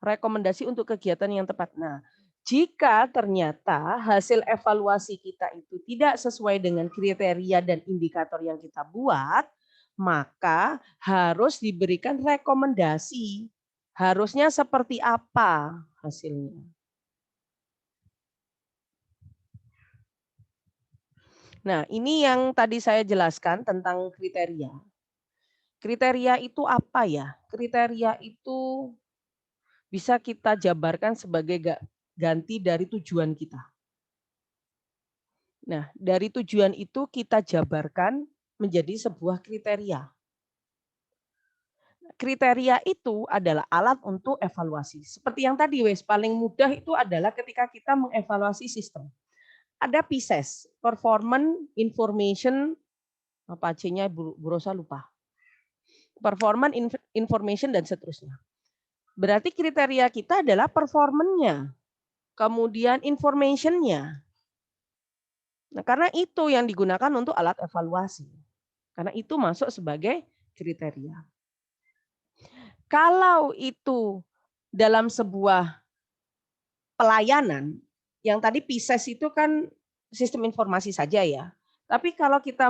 Rekomendasi untuk kegiatan yang tepat. Nah, jika ternyata hasil evaluasi kita itu tidak sesuai dengan kriteria dan indikator yang kita buat, maka harus diberikan rekomendasi. Harusnya seperti apa hasilnya. Nah, ini yang tadi saya jelaskan tentang kriteria. Kriteria itu apa ya? Kriteria itu bisa kita jabarkan sebagai ganti dari tujuan kita. Nah, dari tujuan itu kita jabarkan menjadi sebuah kriteria. Kriteria itu adalah alat untuk evaluasi. Seperti yang tadi, wes paling mudah itu adalah ketika kita mengevaluasi sistem. Ada PISES, Performance Information, apa C-nya Bu Rosa lupa. Performance Information dan seterusnya. Berarti kriteria kita adalah performance-nya, kemudian information-nya. Nah, karena itu yang digunakan untuk alat evaluasi. Karena itu masuk sebagai kriteria. Kalau itu dalam sebuah pelayanan, yang tadi PISES itu kan sistem informasi saja ya. Tapi kalau kita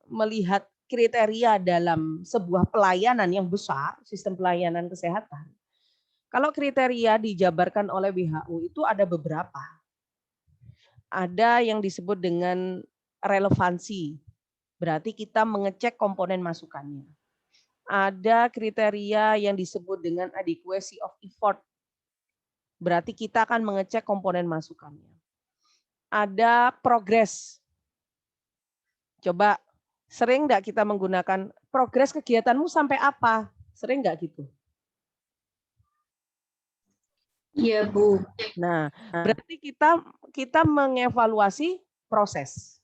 melihat kriteria dalam sebuah pelayanan yang besar, sistem pelayanan kesehatan, kalau kriteria dijabarkan oleh WHO itu ada beberapa. Ada yang disebut dengan relevansi, berarti kita mengecek komponen masukannya. Ada kriteria yang disebut dengan adequacy of effort, berarti kita akan mengecek komponen masukannya. Ada progres. Coba sering nggak kita menggunakan progres kegiatanmu sampai apa? Sering nggak gitu? Iya, Bu. Nah, berarti kita mengevaluasi proses.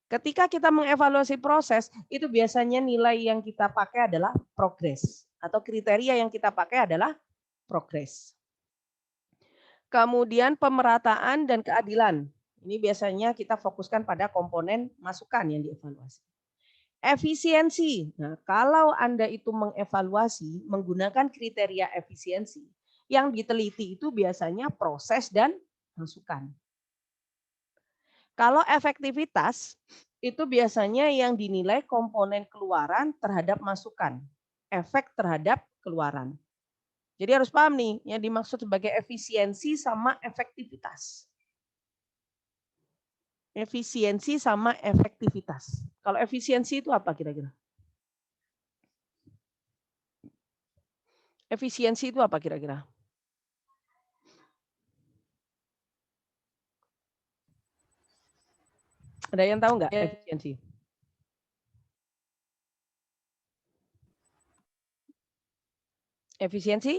Ketika kita mengevaluasi proses, itu biasanya nilai yang kita pakai adalah progres. Atau kriteria yang kita pakai adalah progres. Kemudian pemerataan dan keadilan. Ini biasanya kita fokuskan pada komponen masukan yang dievaluasi. Efisiensi. Nah, kalau Anda itu mengevaluasi menggunakan kriteria efisiensi, yang diteliti itu biasanya proses dan masukan. Kalau efektivitas, itu biasanya yang dinilai komponen keluaran terhadap masukan. Efek terhadap keluaran. Jadi harus paham nih, yang dimaksud sebagai efisiensi sama efektivitas. Efisiensi sama efektivitas. Kalau efisiensi itu apa kira-kira? Efisiensi itu apa kira-kira? Ada yang tahu nggak efisiensi? Efisiensi?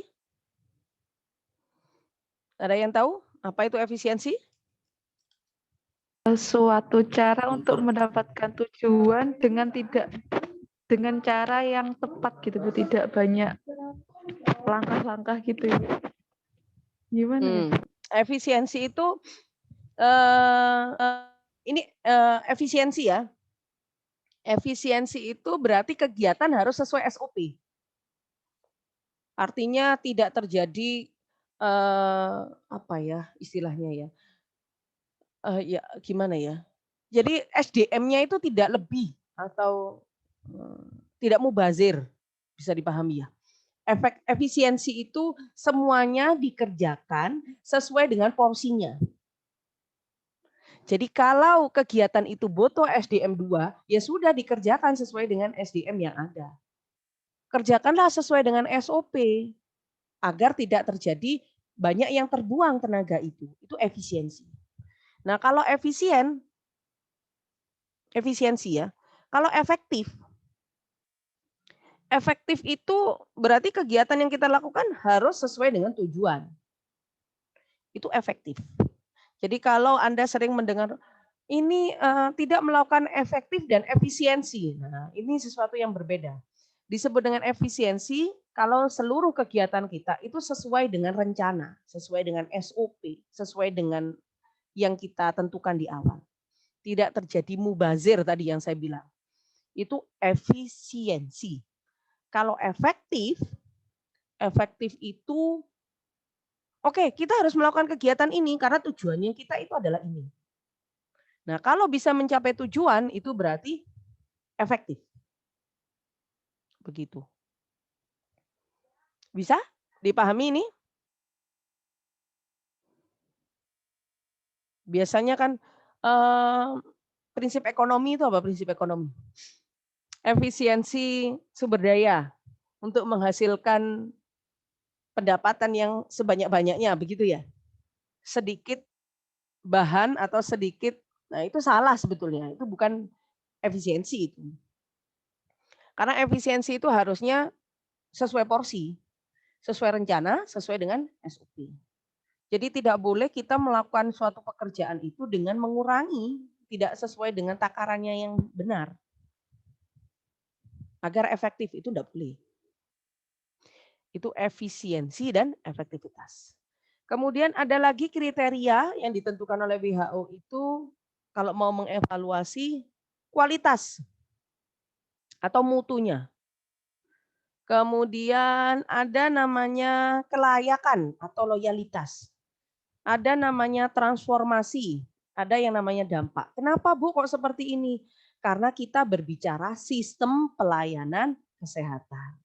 Ada yang tahu apa itu efisiensi? Suatu cara untuk mendapatkan tujuan dengan cara yang tepat gitu Bu, tidak banyak langkah-langkah gitu ya. Gimana? Efisiensi itu efisiensi ya. Efisiensi itu berarti kegiatan harus sesuai SOP. Artinya tidak terjadi apa ya istilahnya ya. Ya gimana ya? Jadi SDM-nya itu tidak lebih atau tidak mubazir, bisa dipahami ya. Efisiensi itu semuanya dikerjakan sesuai dengan porsinya. Jadi kalau kegiatan itu butuh SDM 2, ya sudah dikerjakan sesuai dengan SDM yang ada. Kerjakanlah sesuai dengan SOP agar tidak terjadi banyak yang terbuang tenaga itu. Itu efisiensi. Nah, kalau efisiensi ya. Kalau efektif itu berarti kegiatan yang kita lakukan harus sesuai dengan tujuan. itu efektif. Jadi kalau Anda sering mendengar ini tidak melakukan efektif dan efisiensi. Nah, ini sesuatu yang berbeda. Disebut dengan efisiensi kalau seluruh kegiatan kita itu sesuai dengan rencana, sesuai dengan SOP, sesuai dengan yang kita tentukan di awal. Tidak terjadi mubazir tadi yang saya bilang. Itu efisiensi. Kalau efektif itu oke, kita harus melakukan kegiatan ini karena tujuannya kita itu adalah ini. Nah, kalau bisa mencapai tujuan itu berarti efektif. Begitu. Bisa dipahami ini? Biasanya kan prinsip ekonomi itu apa prinsip ekonomi? Efisiensi sumber daya untuk menghasilkan pendapatan yang sebanyak-banyaknya, begitu ya? Sedikit bahan atau sedikit, nah itu salah sebetulnya. Itu bukan efisiensi itu. Karena efisiensi itu harusnya sesuai porsi, sesuai rencana, sesuai dengan SOP. Jadi tidak boleh kita melakukan suatu pekerjaan itu dengan mengurangi, tidak sesuai dengan takarannya yang benar. Agar efektif itu tidak boleh. Itu efisiensi dan efektivitas. Kemudian ada lagi kriteria yang ditentukan oleh WHO itu kalau mau mengevaluasi kualitas atau mutunya. Kemudian ada namanya kelayakan atau loyalitas. Ada namanya transformasi, ada yang namanya dampak. Kenapa Bu kok seperti ini? Karena kita berbicara sistem pelayanan kesehatan.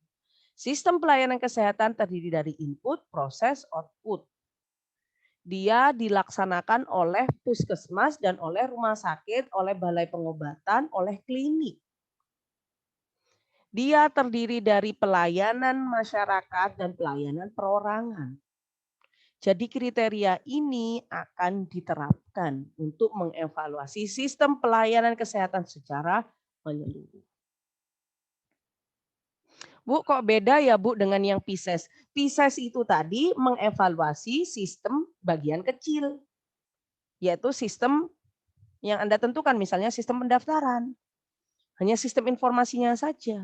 Sistem pelayanan kesehatan terdiri dari input, proses, output. Dia dilaksanakan oleh puskesmas dan oleh rumah sakit, oleh balai pengobatan, oleh klinik. Dia terdiri dari pelayanan masyarakat dan pelayanan perorangan. Jadi kriteria ini akan diterapkan untuk mengevaluasi sistem pelayanan kesehatan secara menyeluruh. Bu, kok beda ya Bu dengan yang PISES? PISES itu tadi mengevaluasi sistem bagian kecil, yaitu sistem yang Anda tentukan, misalnya sistem pendaftaran. Hanya sistem informasinya saja.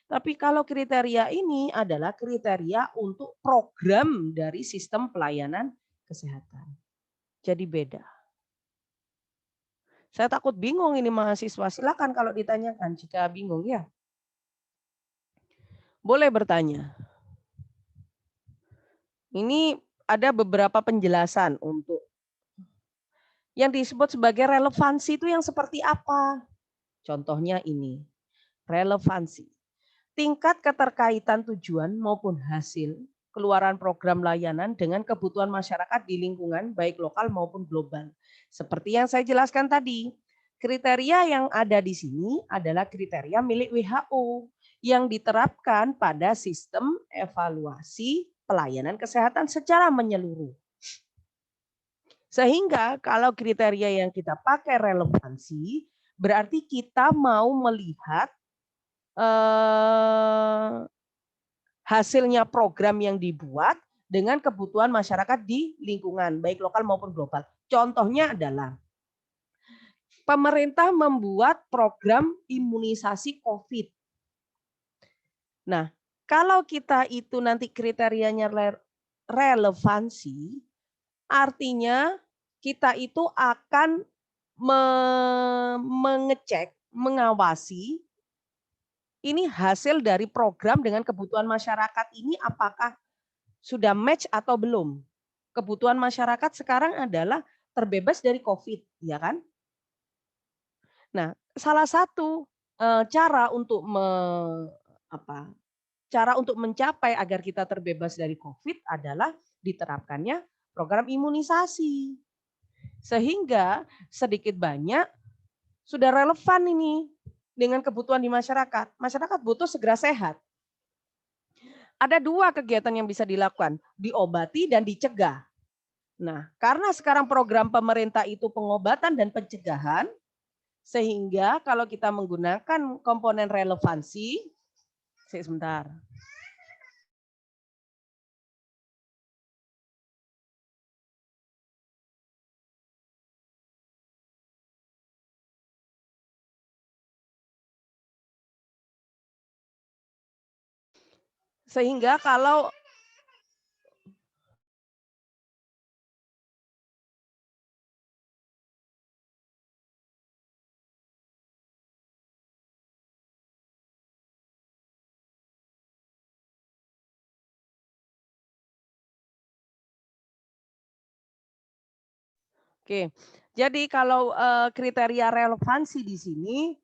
Tapi kalau kriteria ini adalah kriteria untuk program dari sistem pelayanan kesehatan. Jadi beda. Saya takut bingung ini mahasiswa. Silakan kalau ditanyakan jika bingung ya. Boleh bertanya. Ini ada beberapa penjelasan untuk yang disebut sebagai relevansi itu yang seperti apa? Contohnya ini. Relevansi. Tingkat keterkaitan tujuan maupun hasil keluaran program layanan dengan kebutuhan masyarakat di lingkungan baik lokal maupun global. Seperti yang saya jelaskan tadi, kriteria yang ada di sini adalah kriteria milik WHO yang diterapkan pada sistem evaluasi pelayanan kesehatan secara menyeluruh. Sehingga kalau kriteria yang kita pakai relevansi, berarti kita mau melihat hasilnya program yang dibuat dengan kebutuhan masyarakat di lingkungan, baik lokal maupun global. Contohnya adalah pemerintah membuat program imunisasi COVID. Nah, kalau kita itu nanti kriterianya relevansi, artinya kita itu akan mengecek, mengawasi ini hasil dari program dengan kebutuhan masyarakat ini apakah sudah match atau belum. Kebutuhan masyarakat sekarang adalah terbebas dari COVID, ya kan? Nah, salah satu cara untuk mencapai agar kita terbebas dari COVID adalah diterapkannya program imunisasi. Sehingga sedikit banyak sudah relevan ini dengan kebutuhan di masyarakat. Masyarakat butuh segera sehat. Ada dua kegiatan yang bisa dilakukan, diobati dan dicegah. Nah, karena sekarang program pemerintah itu pengobatan dan pencegahan, sehingga kalau kita menggunakan komponen relevansi, sebentar. Sehingga kalau Oke, jadi kalau kriteria relevansi di sini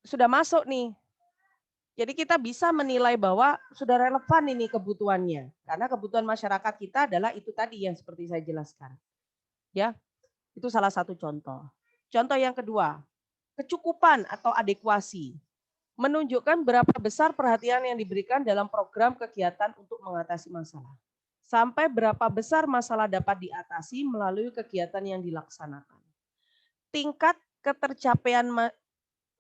sudah masuk nih. Jadi kita bisa menilai bahwa sudah relevan ini kebutuhannya. Karena kebutuhan masyarakat kita adalah itu tadi yang seperti saya jelaskan. Ya, itu salah satu contoh. Contoh yang kedua, kecukupan atau adekuasi. Menunjukkan berapa besar perhatian yang diberikan dalam program kegiatan untuk mengatasi masalah. Sampai berapa besar masalah dapat diatasi melalui kegiatan yang dilaksanakan. Tingkat ketercapaian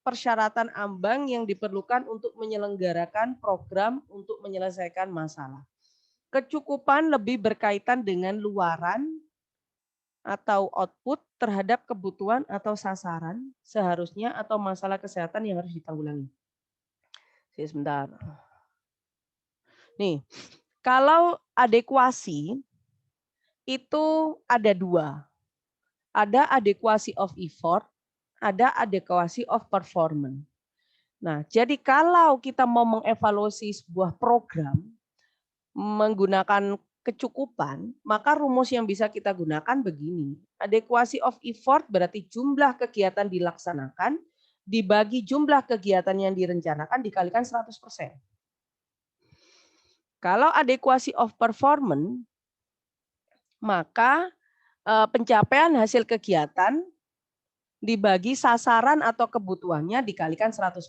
persyaratan ambang yang diperlukan untuk menyelenggarakan program untuk menyelesaikan masalah. Kecukupan lebih berkaitan dengan luaran atau output terhadap kebutuhan atau sasaran seharusnya atau masalah kesehatan yang harus ditanggulangi. Sebentar. Nih, kalau adekuasi itu ada dua. Ada adekuasi of effort, ada adekuasi of performance. Nah, jadi kalau kita mau mengevaluasi sebuah program menggunakan kecukupan, maka rumus yang bisa kita gunakan begini. Adekuasi of effort berarti jumlah kegiatan dilaksanakan dibagi jumlah kegiatan yang direncanakan dikalikan 100%. Kalau adekuasi of performance, maka pencapaian hasil kegiatan dibagi sasaran atau kebutuhannya dikalikan 100%.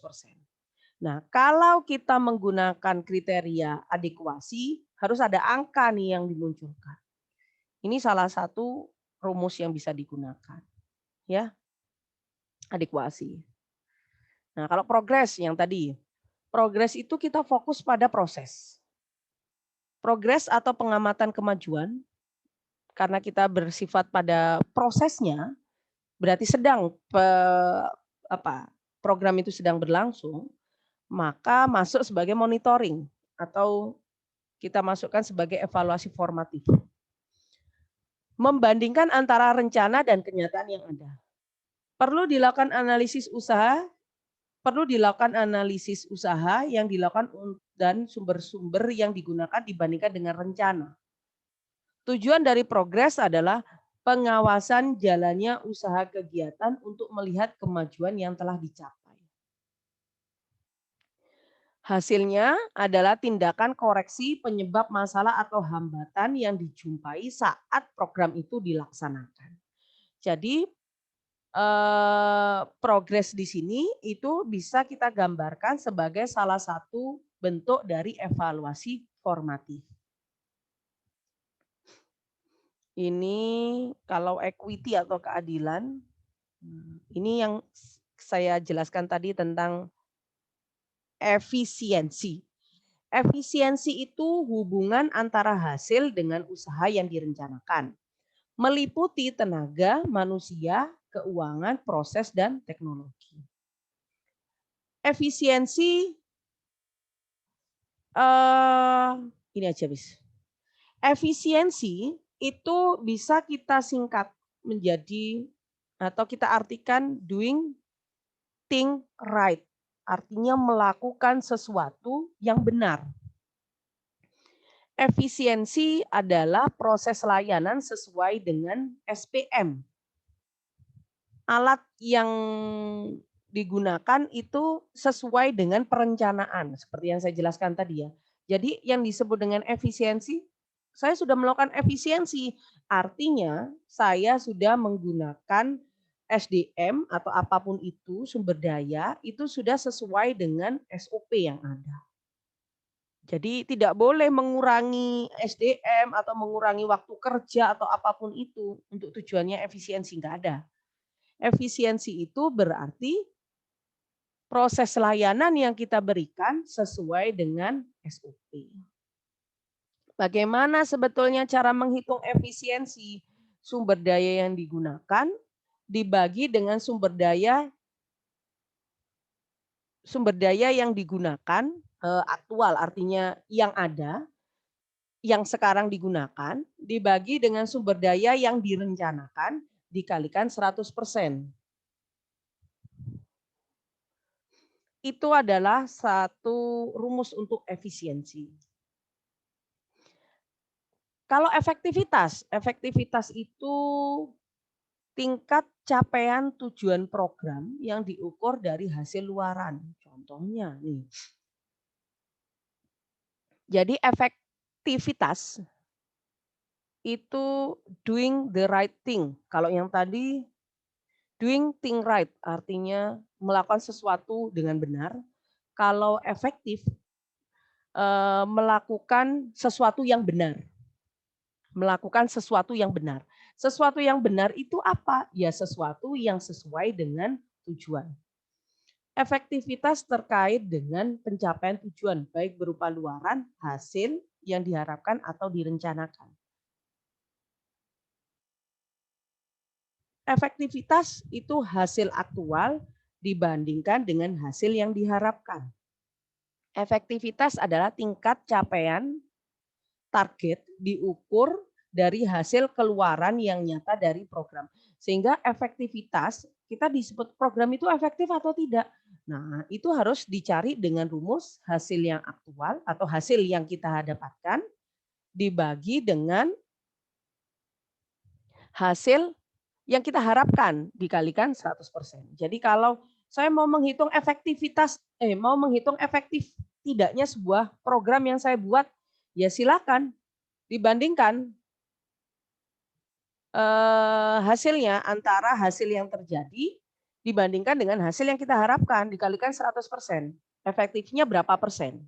Nah, kalau kita menggunakan kriteria adekuasi, harus ada angka nih yang dimunculkan. Ini salah satu rumus yang bisa digunakan. Ya, adekuasi. Nah, kalau progres yang tadi, progres itu kita fokus pada proses. Progres atau pengamatan kemajuan, karena kita bersifat pada prosesnya, berarti sedang program itu sedang berlangsung, maka masuk sebagai monitoring atau kita masukkan sebagai evaluasi formatif. Membandingkan antara rencana dan kenyataan yang ada. Perlu dilakukan analisis usaha yang dilakukan dan sumber-sumber yang digunakan dibandingkan dengan rencana. Tujuan dari progres adalah pengawasan jalannya usaha kegiatan untuk melihat kemajuan yang telah dicapai. Hasilnya adalah tindakan koreksi penyebab masalah atau hambatan yang dijumpai saat program itu dilaksanakan. Jadi progres di sini itu bisa kita gambarkan sebagai salah satu bentuk dari evaluasi formatif. Ini kalau equity atau keadilan, ini yang saya jelaskan tadi tentang efisiensi. Efisiensi itu hubungan antara hasil dengan usaha yang direncanakan. Meliputi tenaga, manusia, keuangan, proses, dan teknologi. Efisiensi, ini aja bis. Efisiensi itu bisa kita singkat menjadi atau kita artikan doing thing right. Artinya melakukan sesuatu yang benar. Efisiensi adalah proses layanan sesuai dengan SPM. Alat yang digunakan itu sesuai dengan perencanaan, seperti yang saya jelaskan tadi ya. Jadi yang disebut dengan efisiensi, saya sudah melakukan efisiensi. Artinya saya sudah menggunakan SDM atau apapun itu, sumber daya, itu sudah sesuai dengan SOP yang ada. Jadi tidak boleh mengurangi SDM atau mengurangi waktu kerja atau apapun itu untuk tujuannya efisiensi, enggak ada. Efisiensi itu berarti proses layanan yang kita berikan sesuai dengan SOP. Bagaimana sebetulnya cara menghitung efisiensi? Sumber daya yang digunakan dibagi dengan sumber daya yang digunakan aktual artinya yang ada, yang sekarang digunakan, dibagi dengan sumber daya yang direncanakan, dikalikan 100%. Itu adalah satu rumus untuk efisiensi. Kalau efektivitas itu tingkat capaian tujuan program yang diukur dari hasil luaran. Contohnya nih. Jadi efektivitas itu doing the right thing. Kalau yang tadi doing thing right artinya melakukan sesuatu dengan benar. Kalau efektif melakukan sesuatu yang benar. Melakukan sesuatu yang benar. Sesuatu yang benar itu apa? Ya sesuatu yang sesuai dengan tujuan. Efektivitas terkait dengan pencapaian tujuan, baik berupa luaran, hasil yang diharapkan atau direncanakan. Efektivitas itu hasil aktual dibandingkan dengan hasil yang diharapkan. Efektivitas adalah tingkat capaian target diukur dari hasil keluaran yang nyata dari program. Sehingga efektivitas, kita disebut program itu efektif atau tidak. Nah, itu harus dicari dengan rumus hasil yang aktual atau hasil yang kita dapatkan dibagi dengan hasil yang kita harapkan dikalikan 100%. Jadi kalau saya mau menghitung efektivitas, mau menghitung efektif tidaknya sebuah program yang saya buat, ya silakan dibandingkan hasilnya antara hasil yang terjadi dibandingkan dengan hasil yang kita harapkan dikalikan 100%. Efektifnya berapa persen?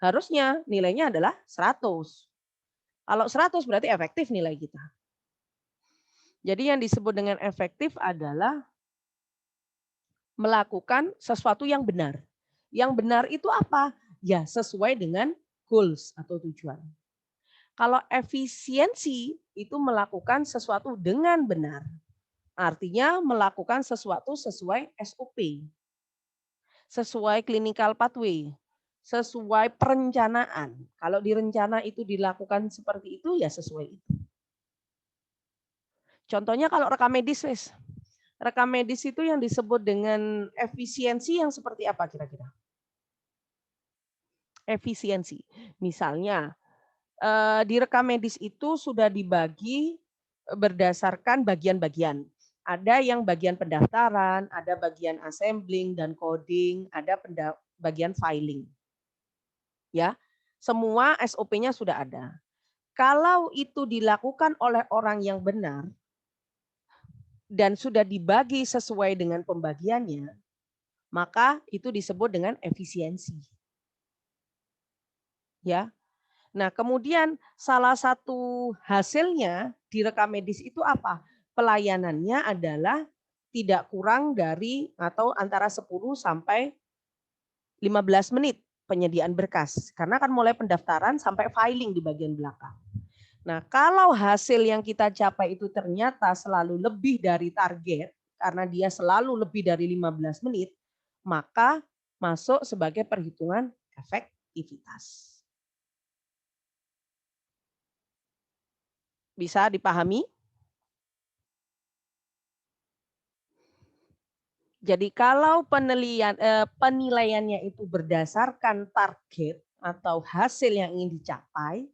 Harusnya nilainya adalah 100. Kalau 100 berarti efektif nilai kita. Jadi yang disebut dengan efektif adalah melakukan sesuatu yang benar. Yang benar itu apa? Ya sesuai dengan goals atau tujuan. Kalau efisiensi itu melakukan sesuatu dengan benar. Artinya melakukan sesuatu sesuai SOP. Sesuai clinical pathway. Sesuai perencanaan. Kalau direncana itu dilakukan seperti itu, ya sesuai itu. Contohnya kalau rekam medis, wes. Rekam medis itu yang disebut dengan efisiensi yang seperti apa kira-kira? Efisiensi. Misalnya, di rekam medis itu sudah dibagi berdasarkan bagian-bagian. Ada yang bagian pendaftaran, ada bagian assembling dan coding, ada bagian filing. Ya, semua SOP-nya sudah ada. Kalau itu dilakukan oleh orang yang benar dan sudah dibagi sesuai dengan pembagiannya, maka itu disebut dengan efisiensi. Ya. Nah, kemudian salah satu hasilnya di rekam medis itu apa? Pelayanannya adalah tidak kurang dari atau antara 10 sampai 15 menit penyediaan berkas. Karena kan mulai pendaftaran sampai filing di bagian belakang. Nah, kalau hasil yang kita capai itu ternyata selalu lebih dari target, karena dia selalu lebih dari 15 menit, maka masuk sebagai perhitungan efektivitas. Bisa dipahami? Jadi kalau penilaiannya itu berdasarkan target atau hasil yang ingin dicapai,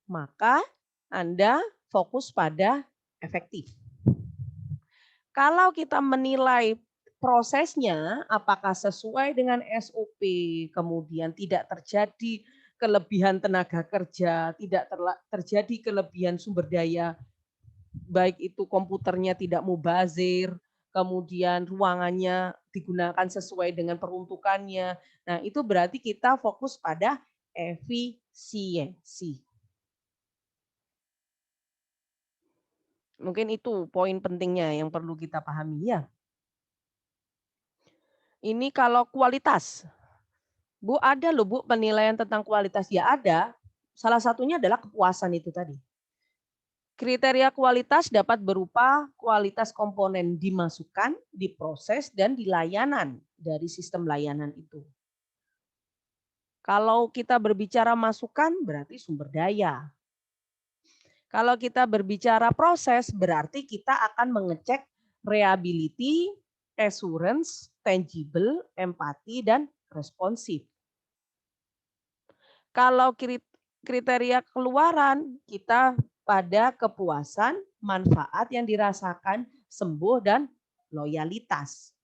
maka Anda fokus pada efektif. Kalau kita menilai prosesnya apakah sesuai dengan SOP, kemudian tidak terjadi kelebihan tenaga kerja, tidak terjadi kelebihan sumber daya, baik itu komputernya tidak mubazir, kemudian ruangannya digunakan sesuai dengan peruntukannya. Nah, itu berarti kita fokus pada efisiensi. Mungkin itu poin pentingnya yang perlu kita pahami ya. Ini kalau kualitas. Bu, ada loh Bu penilaian tentang kualitas. Ya ada. Salah satunya adalah kepuasan itu tadi. Kriteria kualitas dapat berupa kualitas komponen dimasukkan, diproses, dan di layanan dari sistem layanan itu. Kalau kita berbicara masukan berarti sumber daya. Kalau kita berbicara proses berarti kita akan mengecek reliability, assurance, tangible, empati, dan responsif. Kalau kriteria keluaran kita pada kepuasan, manfaat yang dirasakan, sembuh, dan loyalitas.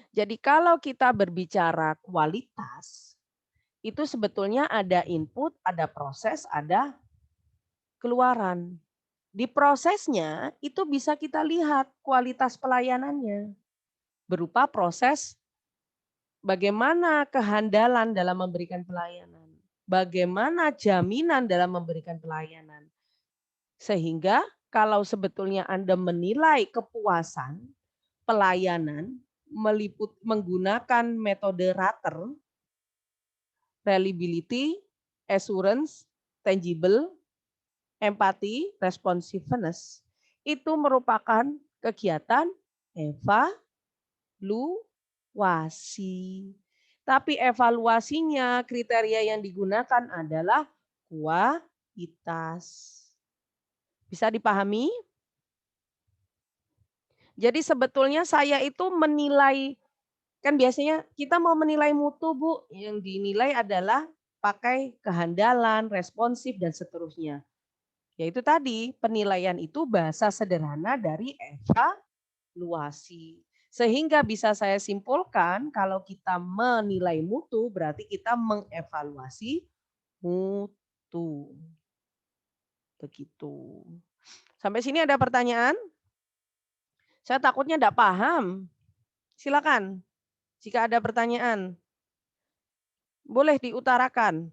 Jadi kalau kita berbicara kualitas, itu sebetulnya ada input, ada proses, ada keluaran. Di prosesnya itu bisa kita lihat kualitas pelayanannya. Berupa proses bagaimana kehandalan dalam memberikan pelayanan. Bagaimana jaminan dalam memberikan pelayanan. Sehingga kalau sebetulnya Anda menilai kepuasan pelayanan menggunakan metode Rater, reliability, assurance, tangible, empati, responsiveness, itu merupakan kegiatan evaluasi. Tapi evaluasinya, kriteria yang digunakan adalah kualitas. Bisa dipahami? Jadi sebetulnya saya itu menilai, kan biasanya kita mau menilai mutu, Bu, yang dinilai adalah pakai kehandalan, responsif, dan seterusnya. Yaitu tadi, penilaian itu bahasa sederhana dari evaluasi. Sehingga bisa saya simpulkan kalau kita menilai mutu berarti kita mengevaluasi mutu. Begitu. Sampai sini ada pertanyaan? Saya takutnya tidak paham. Silakan. Jika ada pertanyaan, boleh diutarakan.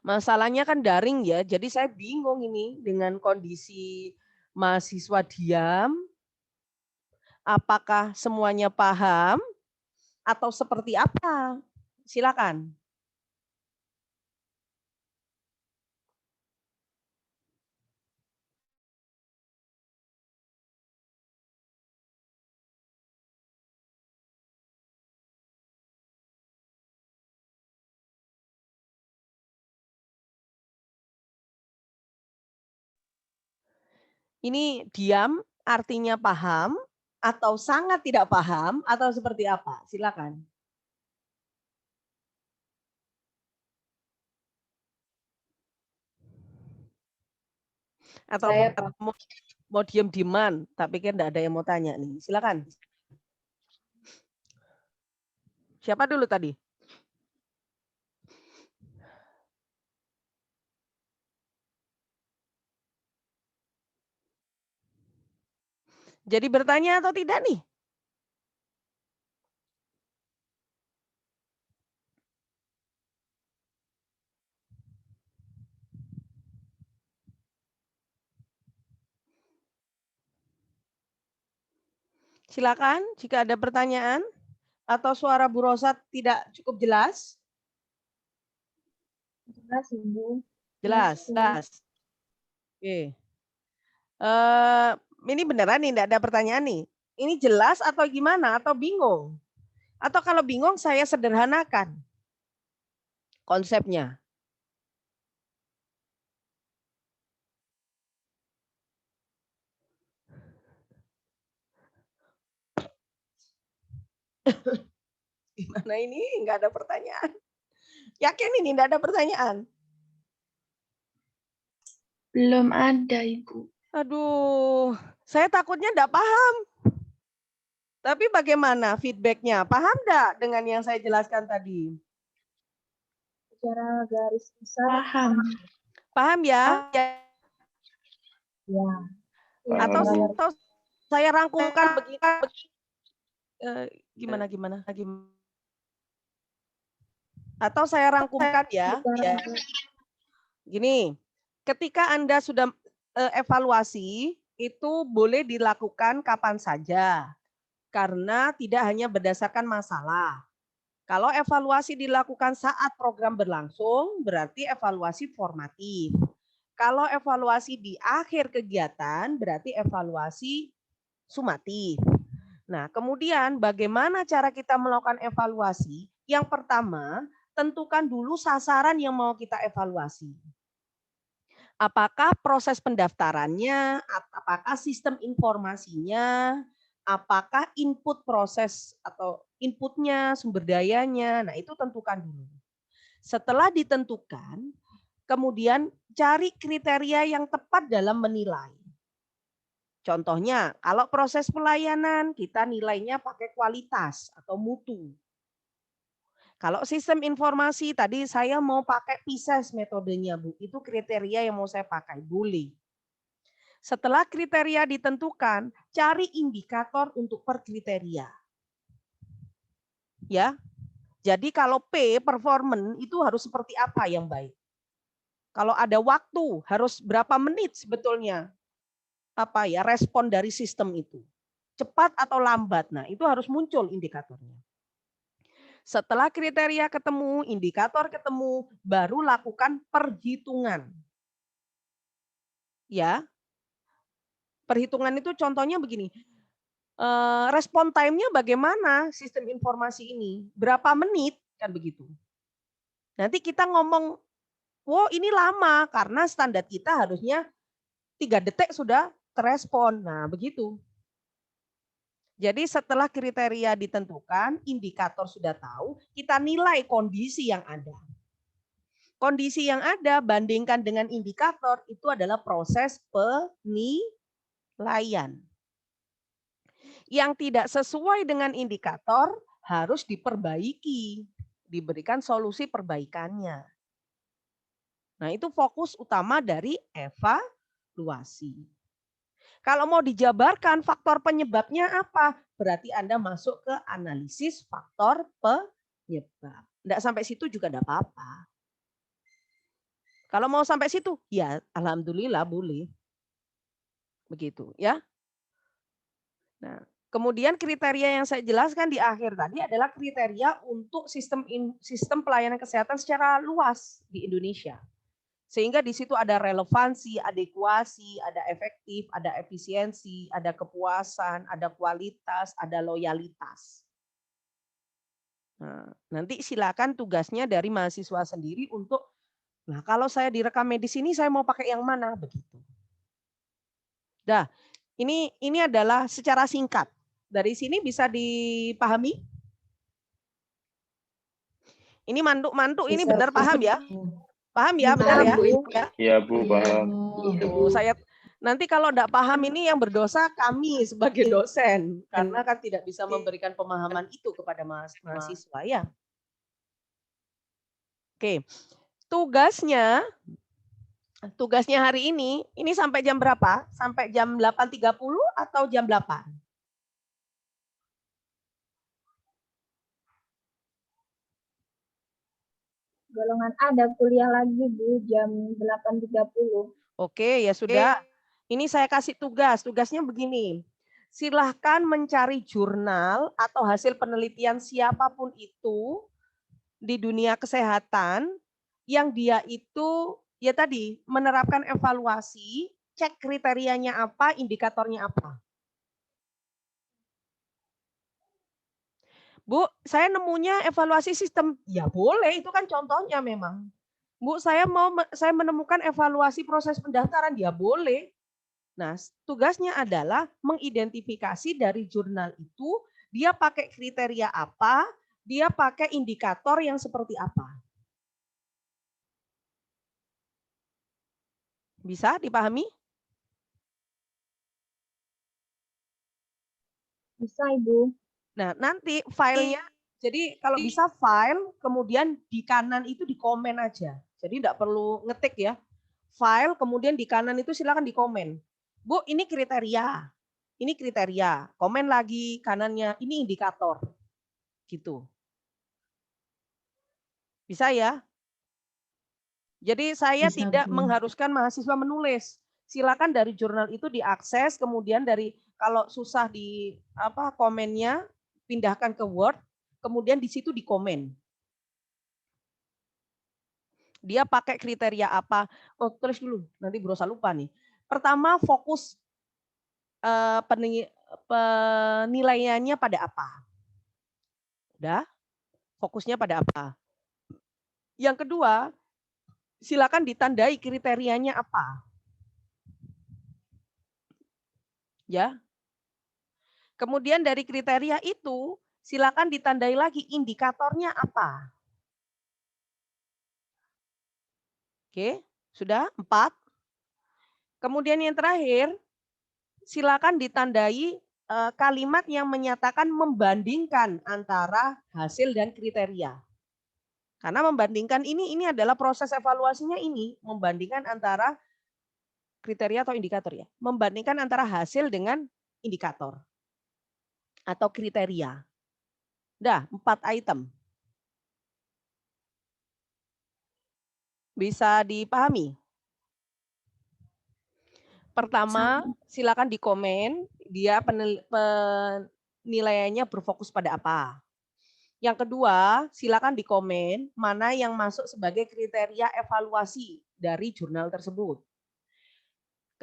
Masalahnya kan daring ya, jadi saya bingung ini dengan kondisi mahasiswa diam. Apakah semuanya paham atau seperti apa? Silakan. Ini diam artinya paham atau sangat tidak paham atau seperti apa? Silakan. Atau mau diam-diaman, tapi kan tidak ada yang mau tanya nih. Silakan. Siapa dulu tadi? Jadi bertanya atau tidak nih? Silakan jika ada pertanyaan atau suara Bu Rosa tidak cukup jelas. Jelas, Ibu. Jelas, jelas. Oke. Ini beneran nih, tidak ada pertanyaan nih. Ini jelas atau gimana? Atau bingung? Atau kalau bingung saya sederhanakan konsepnya. Gimana ini? Enggak ada pertanyaan. Yakin ini enggak ada pertanyaan? Belum ada, Ibu. Aduh, saya takutnya enggak paham. Tapi bagaimana feedbacknya? Paham enggak dengan yang saya jelaskan tadi? Secara garis besar. Paham. Paham ya? Ya. Atau saya rangkumkan begini. Gimana? Atau saya rangkumkan ya. Gini, ketika Anda sudah evaluasi, itu boleh dilakukan kapan saja. Karena tidak hanya berdasarkan masalah. Kalau evaluasi dilakukan saat program berlangsung, berarti evaluasi formatif. Kalau evaluasi di akhir kegiatan, berarti evaluasi sumatif. Nah, kemudian bagaimana cara kita melakukan evaluasi? Yang pertama, tentukan dulu sasaran yang mau kita evaluasi. Apakah proses pendaftarannya, apakah sistem informasinya, apakah input proses atau inputnya, sumber dayanya. Nah, itu tentukan dulu. Setelah ditentukan, kemudian cari kriteria yang tepat dalam menilai. Contohnya, kalau proses pelayanan, kita nilainya pakai kualitas atau mutu. Kalau sistem informasi, tadi saya mau pakai PISES metodenya, Bu. Itu kriteria yang mau saya pakai, boleh. Setelah kriteria ditentukan, cari indikator untuk per kriteria. Ya, jadi kalau P, performance, itu harus seperti apa yang baik. Kalau ada waktu, harus berapa menit sebetulnya respon dari sistem itu. Cepat atau lambat. Nah, itu harus muncul indikatornya. Setelah kriteria ketemu, indikator ketemu, baru lakukan perhitungan. Ya. Perhitungan itu contohnya begini. Respon time-nya bagaimana sistem informasi ini? Berapa menit? Kan begitu. Nanti kita ngomong, wow ini lama karena standar kita harusnya 3 detik sudah terespon. Nah, begitu. Jadi setelah kriteria ditentukan, indikator sudah tahu, kita nilai kondisi yang ada. Kondisi yang ada bandingkan dengan indikator itu adalah proses penilaian. Yang tidak sesuai dengan indikator harus diperbaiki, diberikan solusi perbaikannya. Nah, itu fokus utama dari evaluasi. Kalau mau dijabarkan faktor penyebabnya apa? Berarti Anda masuk ke analisis faktor penyebab. Enggak sampai situ juga enggak apa-apa. Kalau mau sampai situ, ya alhamdulillah boleh. Begitu ya. Nah, kemudian kriteria yang saya jelaskan di akhir tadi adalah kriteria untuk sistem pelayanan kesehatan secara luas di Indonesia. Sehingga di situ ada relevansi, adekuasi, ada efektif, ada efisiensi, ada kepuasan, ada kualitas, ada loyalitas. Nah, nanti silakan tugasnya dari mahasiswa sendiri untuk, nah kalau saya direkam medis ini saya mau pakai yang mana begitu. Dah, ini adalah secara singkat. Dari sini bisa dipahami? Ini mantuk-mantuk ini benar paham ya? Paham ya, benar ya? Iya Bu, paham. Saya nanti kalau enggak paham ini yang berdosa kami sebagai dosen karena kan tidak bisa memberikan pemahaman itu kepada mahasiswa ya. Oke. Tugasnya hari ini sampai jam berapa? Sampai jam 8.30 atau jam 8? Golongan A ada kuliah lagi Bu jam 8.30. Oke, ya sudah. Ini saya kasih tugas. Tugasnya begini. Silahkan mencari jurnal atau hasil penelitian siapapun itu di dunia kesehatan yang dia itu ya tadi menerapkan evaluasi, cek kriterianya apa, indikatornya apa. Bu, saya nemunya evaluasi sistem. Ya boleh, itu kan contohnya memang. Bu, saya menemukan evaluasi proses pendaftaran. Ya boleh. Nah, tugasnya adalah mengidentifikasi dari jurnal itu, dia pakai kriteria apa, dia pakai indikator yang seperti apa. Bisa dipahami? Bisa Ibu. Nah, nanti filenya, jadi kalau bisa file, kemudian di kanan itu di komen aja. Jadi tidak perlu ngetik ya. File, kemudian di kanan itu silakan di komen. Bu, ini kriteria. Ini kriteria. Komen lagi kanannya, ini indikator. Gitu. Bisa ya? Jadi saya tidak mengharuskan mahasiswa menulis. Silakan dari jurnal itu diakses, kemudian dari kalau susah di komennya, pindahkan ke Word, kemudian di situ di komen. Dia pakai kriteria apa? Oh, tulis dulu, nanti berusaha lupa nih. Pertama, fokus penilaiannya pada apa? Udah? Fokusnya pada apa? Yang kedua, silakan ditandai kriterianya apa. Ya. Kemudian dari kriteria itu, silakan ditandai lagi indikatornya apa. Oke, sudah 4. Kemudian yang terakhir, silakan ditandai kalimat yang menyatakan membandingkan antara hasil dan kriteria. Karena membandingkan ini adalah proses evaluasinya ini, membandingkan antara kriteria atau indikator ya. Membandingkan antara hasil dengan indikator atau kriteria. Dah, 4 item. Bisa dipahami? Pertama, silakan dikomen dia penilaiannya berfokus pada apa. Yang kedua, silakan dikomen mana yang masuk sebagai kriteria evaluasi dari jurnal tersebut.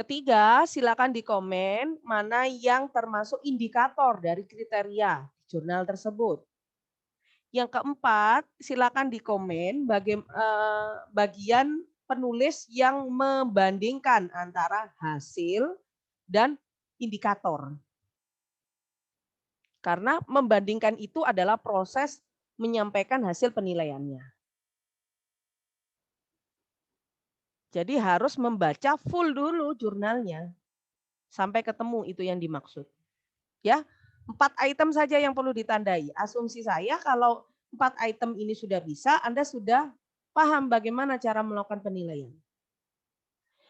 Ketiga, silakan dikomen mana yang termasuk indikator dari kriteria jurnal tersebut. Yang keempat, silakan dikomen bagian penulis yang membandingkan antara hasil dan indikator. Karena membandingkan itu adalah proses menyampaikan hasil penilaiannya. Jadi harus membaca full dulu jurnalnya. Sampai ketemu itu yang dimaksud. Ya, 4 item saja yang perlu ditandai. Asumsi saya kalau 4 item ini sudah bisa, Anda sudah paham bagaimana cara melakukan penilaian.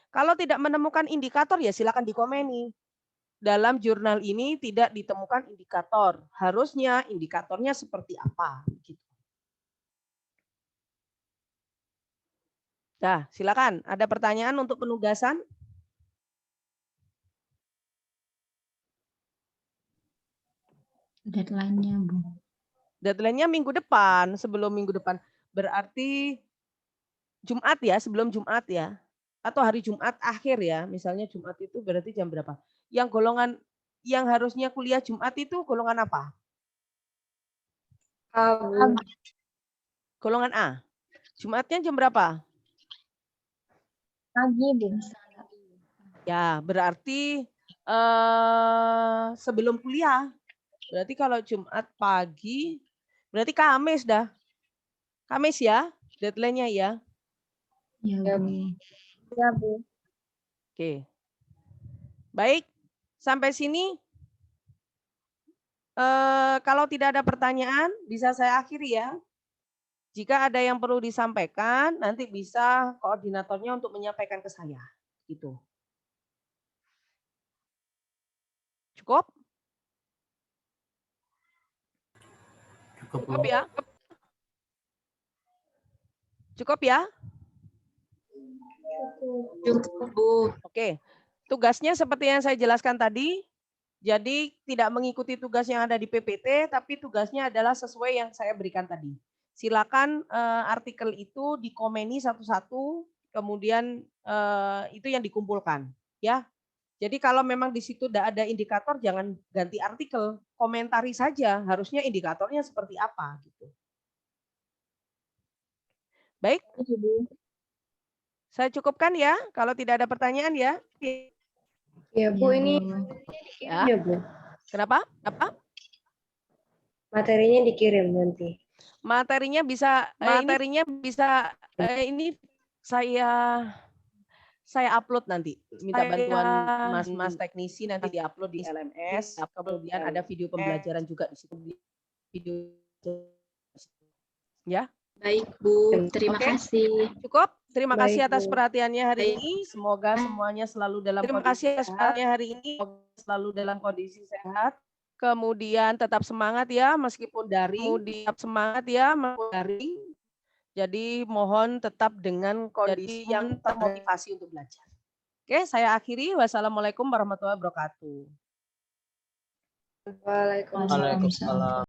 Kalau tidak menemukan indikator ya silakan dikomeni. Dalam jurnal ini tidak ditemukan indikator. Harusnya indikatornya seperti apa? Gitu. Nah, silakan. Ada pertanyaan untuk penugasan? Deadline-nya, Bu. Deadline-nya minggu depan, sebelum minggu depan. Berarti Jumat ya, sebelum Jumat ya. Atau hari Jumat akhir ya. Misalnya Jumat itu berarti jam berapa? Yang golongan yang harusnya kuliah Jumat itu golongan apa? Golongan A. Jumatnya jam berapa? Pagi, Bu. Ya, berarti sebelum kuliah. Berarti kalau Jumat pagi, berarti Kamis dah. Kamis ya, deadline-nya ya. Ya, Bu. Ya, Bu. Oke. Baik, sampai sini. Kalau tidak ada pertanyaan, bisa saya akhiri ya. Jika ada yang perlu disampaikan, nanti bisa koordinatornya untuk menyampaikan ke saya. Gitu. Cukup? Cukup ya? Cukup ya? Cukup, Bu. Oke. Tugasnya seperti yang saya jelaskan tadi. Jadi tidak mengikuti tugas yang ada di PPT, tapi tugasnya adalah sesuai yang saya berikan tadi. Silakan artikel itu dikomeni satu-satu, kemudian itu yang dikumpulkan, ya. Jadi kalau memang di situ tidak ada indikator, jangan ganti artikel, komentari saja. Harusnya indikatornya seperti apa, gitu. Baik, saya cukupkan ya. Kalau tidak ada pertanyaan ya. Ya Bu, ini Ya. ya Bu. Kenapa? Apa? Materinya dikirim nanti. Materinya bisa ini saya upload nanti. Minta bantuan Mas teknisi nanti diupload di LMS. Kemudian ada video pembelajaran juga di situ. Video ya. Baik, Bu. Terima kasih. Cukup. Terima kasih Baik, atas Bu. perhatiannya hari ini. Semoga semuanya selalu dalam kondisi sehat. Hari ini selalu dalam kondisi sehat. Kemudian tetap semangat ya meskipun daring. Jadi mohon tetap dengan kondisi yang termotivasi untuk belajar. Oke, saya akhiri. Wassalamualaikum warahmatullahi wabarakatuh. Waalaikumsalam. Waalaikumsalam.